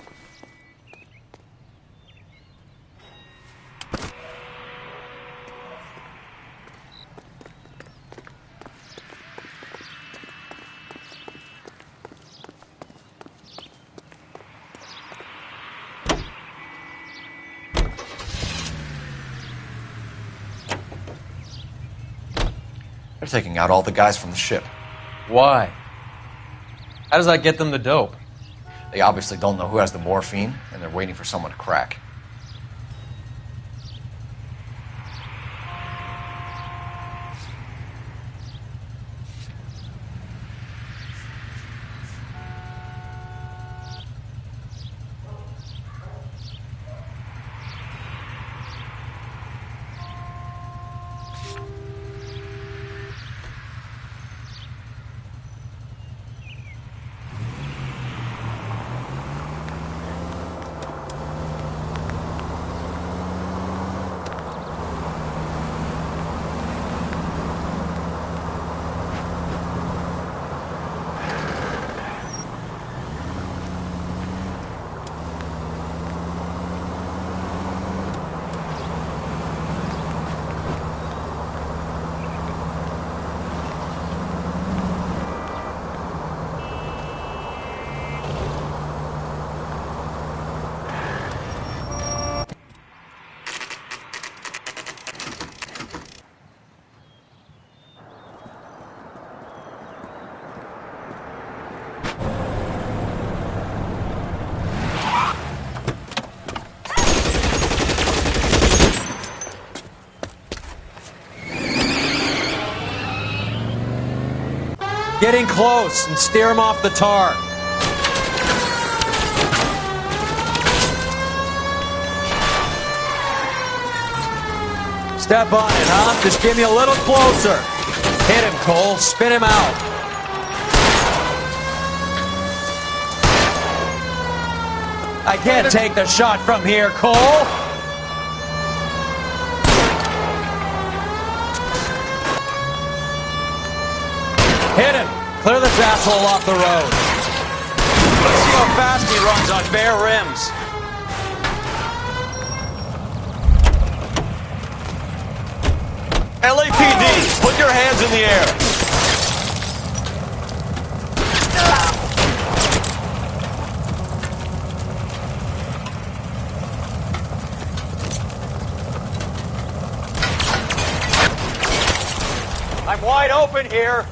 They're taking out all the guys from the ship. Why? How does that get them the dope? They obviously don't know who has the morphine, and they're waiting for someone to crack. Getting close and steer him off the tar. Step on it, huh? Just give me a little closer. Hit him, Cole. Spin him out. I can't take the shot from here, Cole. Hit him. Clear this asshole off the road. Let's see how fast he runs on bare rims. LAPD, put your hands in the air. wide open here.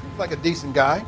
Seems like a decent guy.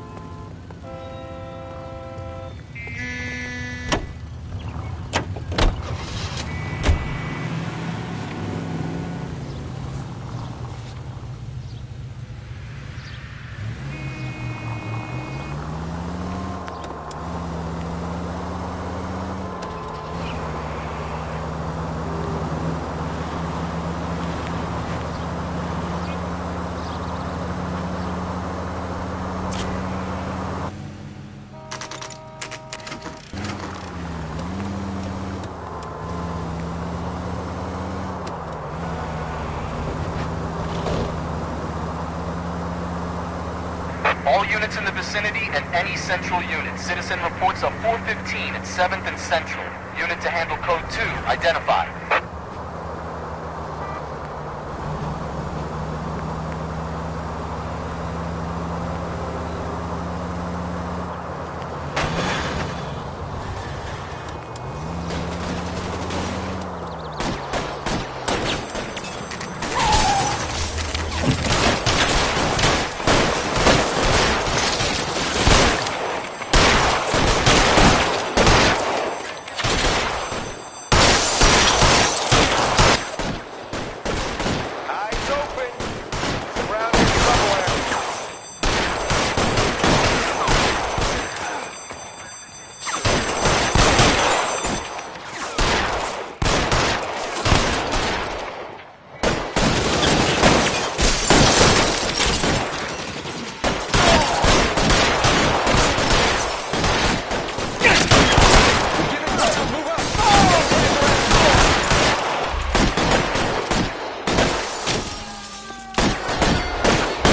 All units in the vicinity and any central unit. Citizen reports of 415 at 7th and Central. Unit to handle code 2, identified.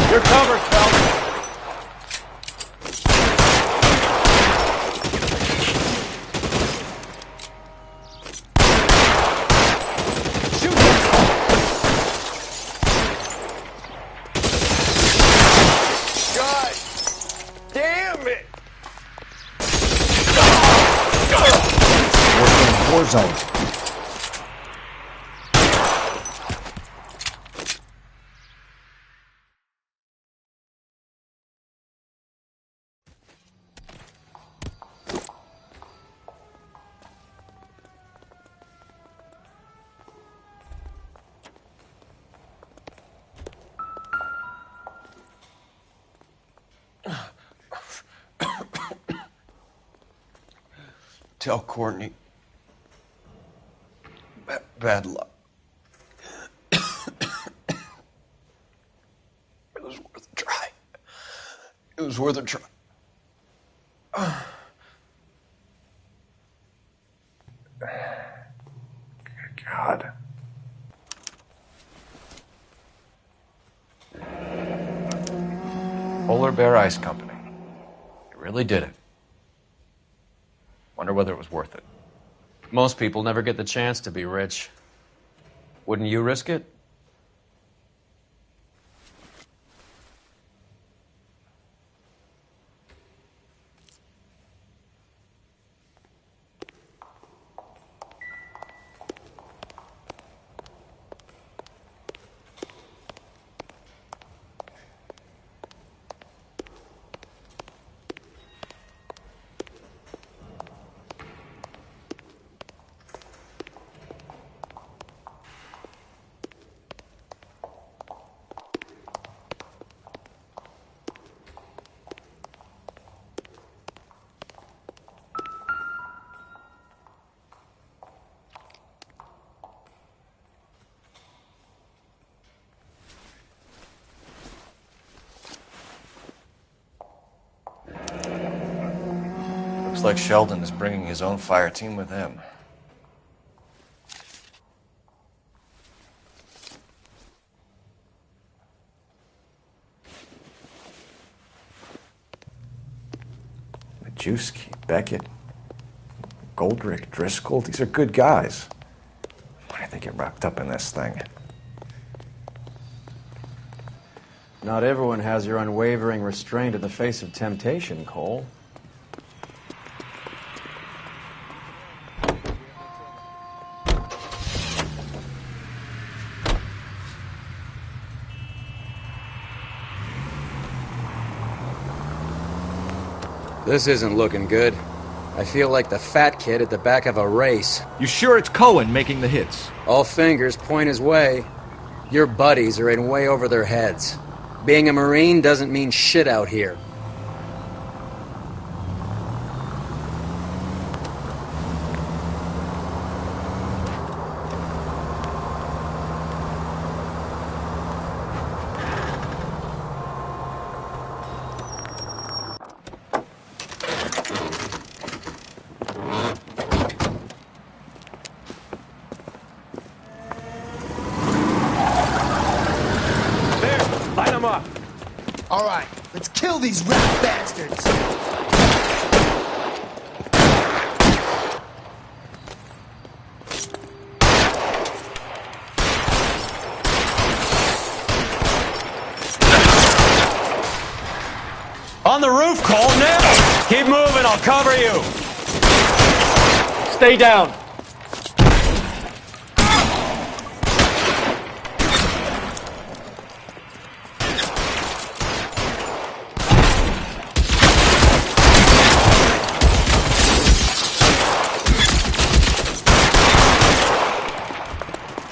You're covered, Phelps. God damn it! We're in war zone. Tell Courtney. Bad luck. It was worth a try. It was worth a try. God. Polar Bear Ice Company. You really did it. Wonder whether it was worth it. Most people never get the chance to be rich. Wouldn't you risk it? like Sheldon is bringing his own fire team with him. Majewski, Beckett, Goldrick, Driscoll, these are good guys. Why did they get wrapped up in this thing? Not everyone has your unwavering restraint in the face of temptation, Cole. This isn't looking good. I feel like the fat kid at the back of a race. You sure it's Cohen making the hits? All fingers point his way. Your buddies are in way over their heads. Being a Marine doesn't mean shit out here. All right, let's kill these rat bastards. On the roof, Cole, now! Keep moving, I'll cover you! Stay down.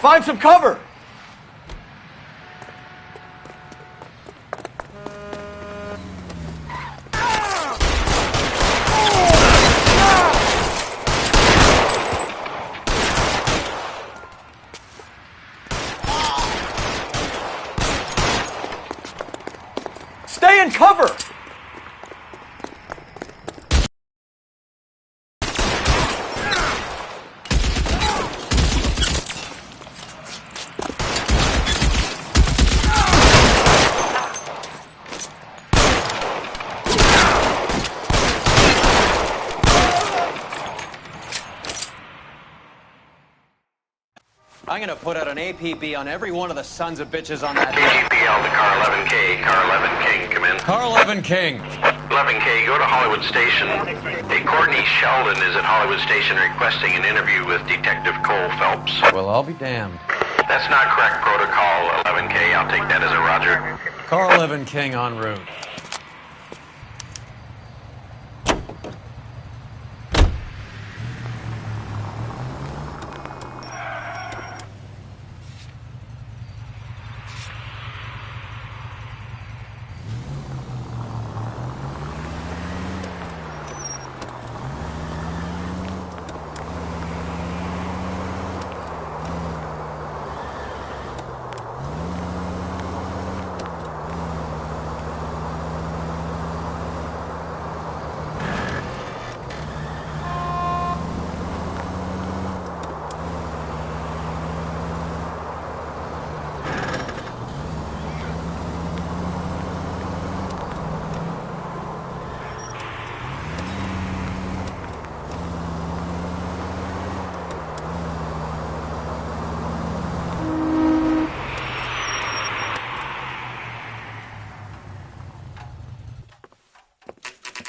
Find some cover! Stay in cover! I'm gonna put out an APB on every one of the sons of bitches on that. KGPL to Car 11K. Car 11 King, come in. Car 11 King. 11K, go to Hollywood Station. Hey, Courtney Sheldon is at Hollywood Station requesting an interview with Detective Cole Phelps. Well, I'll be damned. That's not correct protocol, 11K. I'll take that as a roger. Car 11 King en route.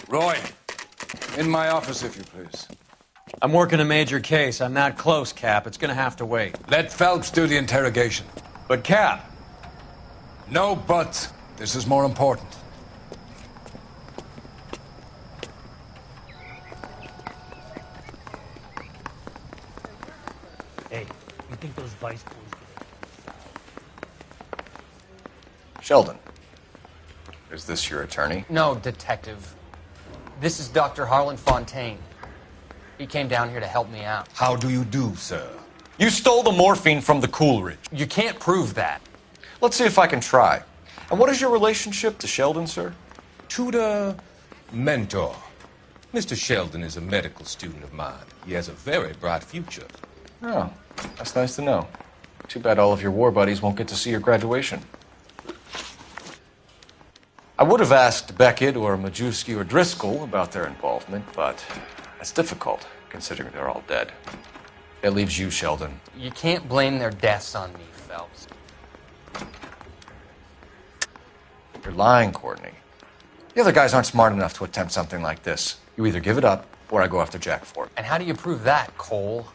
Roy, in my office, if you please. I'm working a major case. I'm not close, Cap. It's gonna have to wait. Let Phelps do the interrogation. But, Cap... No buts. This is more important. Hey, you think those Vice boys... Sheldon, is this your attorney? No, Detective. This is Dr. Harlan Fontaine. He came down here to help me out. How do you do, sir? You stole the morphine from the Coolidge. You can't prove that. Let's see if I can try. And what is your relationship to Sheldon, sir? Tutor, mentor. Mr. Sheldon is a medical student of mine. He has a very bright future. Oh, that's nice to know. Too bad all of your war buddies won't get to see your graduation. I would have asked Beckett or Majewski or Driscoll about their involvement, but that's difficult, considering they're all dead. That leaves you, Sheldon. You can't blame their deaths on me, Phelps. You're lying, Courtney. The other guys aren't smart enough to attempt something like this. You either give it up, or I go after Jack for it. And how do you prove that, Cole?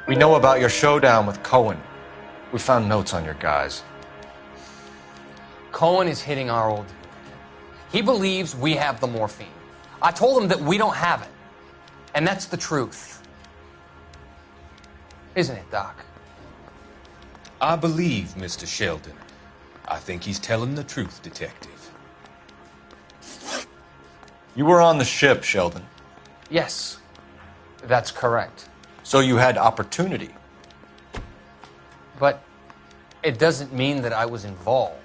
We know about your showdown with Cohen. We found notes on your guys. Cohen is hitting our old dude. He believes we have the morphine. I told him that we don't have it. And that's the truth. Isn't it, Doc? I believe Mr. Sheldon. I think he's telling the truth, Detective. You were on the ship, Sheldon. Yes, that's correct. So you had opportunity. But it doesn't mean that I was involved.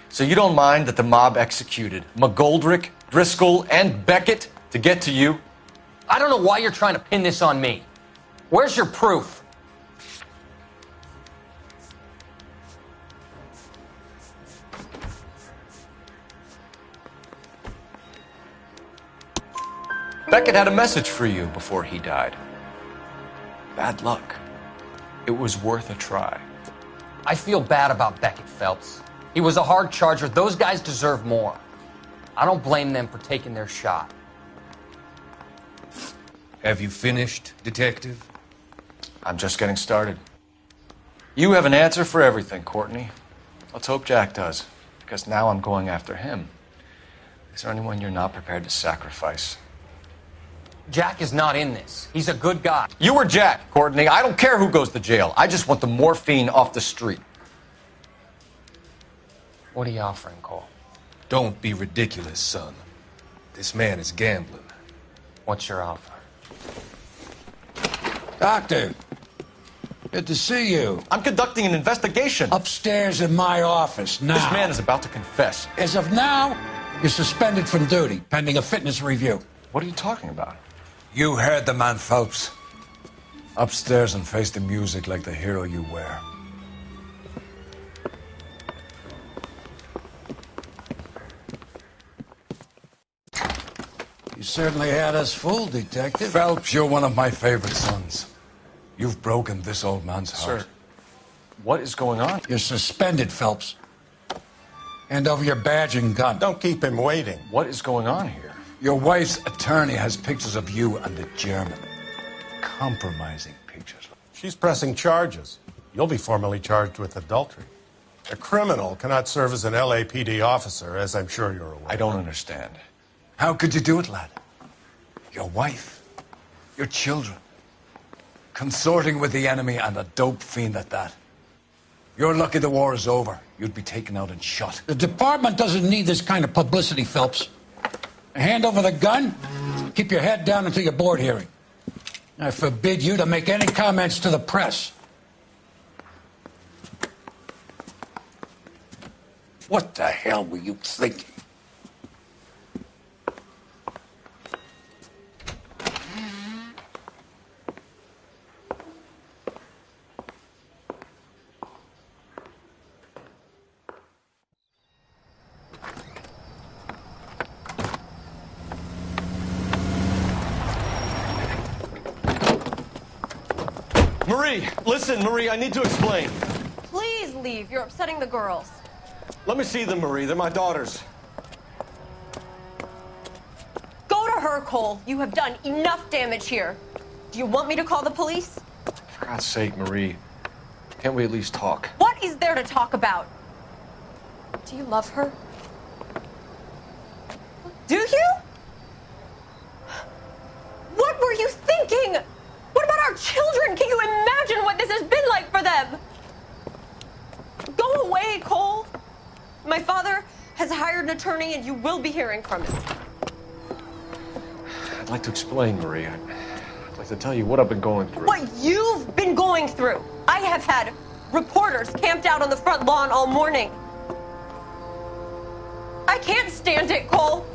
So you don't mind that the mob executed McGoldrick, Driscoll, and Beckett to get to you? I don't know why you're trying to pin this on me. Where's your proof? Beckett had a message for you before he died. Bad luck. It was worth a try. I feel bad about Beckett, Phelps. He was a hard charger. Those guys deserve more. I don't blame them for taking their shot. Have you finished, Detective? I'm just getting started. You have an answer for everything, Courtney. Let's hope Jack does, because now I'm going after him. Is there anyone you're not prepared to sacrifice? Jack is not in this. He's a good guy. You were Jack, Courtney. I don't care who goes to jail. I just want the morphine off the street. What are you offering, Cole? Don't be ridiculous, son. This man is gambling. What's your offer? Doctor, good to see you. I'm conducting an investigation. Upstairs in my office now. This man is about to confess. As of now, you're suspended from duty, pending a fitness review. What are you talking about? You heard the man, Phelps. Upstairs and face the music like the hero you were. You certainly had us fooled, Detective. Phelps, you're one of my favorite sons. You've broken this old man's heart. Sir, what is going on? You're suspended, Phelps. Hand over your badge and gun. Don't keep him waiting. What is going on here? Your wife's attorney has pictures of you and the German. Compromising pictures. She's pressing charges. You'll be formally charged with adultery. A criminal cannot serve as an LAPD officer, as I'm sure you're aware. I don't understand. How could you do it, lad? Your wife, your children, consorting with the enemy and a dope fiend at that. You're lucky the war is over. You'd be taken out and shot. The department doesn't need this kind of publicity, Phelps. Hand over the gun, keep your head down until your board hearing. I forbid you to make any comments to the press. What the hell were you thinking? Marie, listen, Marie, I need to explain. Please leave. You're upsetting the girls. Let me see them, Marie. They're my daughters. Go to her, Cole. You have done enough damage here. Do you want me to call the police? For God's sake, Marie. Can't we at least talk? What is there to talk about? Do you love her? Do you? What were you thinking? What about our children? Can you imagine what this has been like for them? Go away, Cole. My father has hired an attorney and you will be hearing from him. I'd like to explain, Marie. I'd like to tell you what I've been going through. What you've been going through. I have had reporters camped out on the front lawn all morning. I can't stand it, Cole.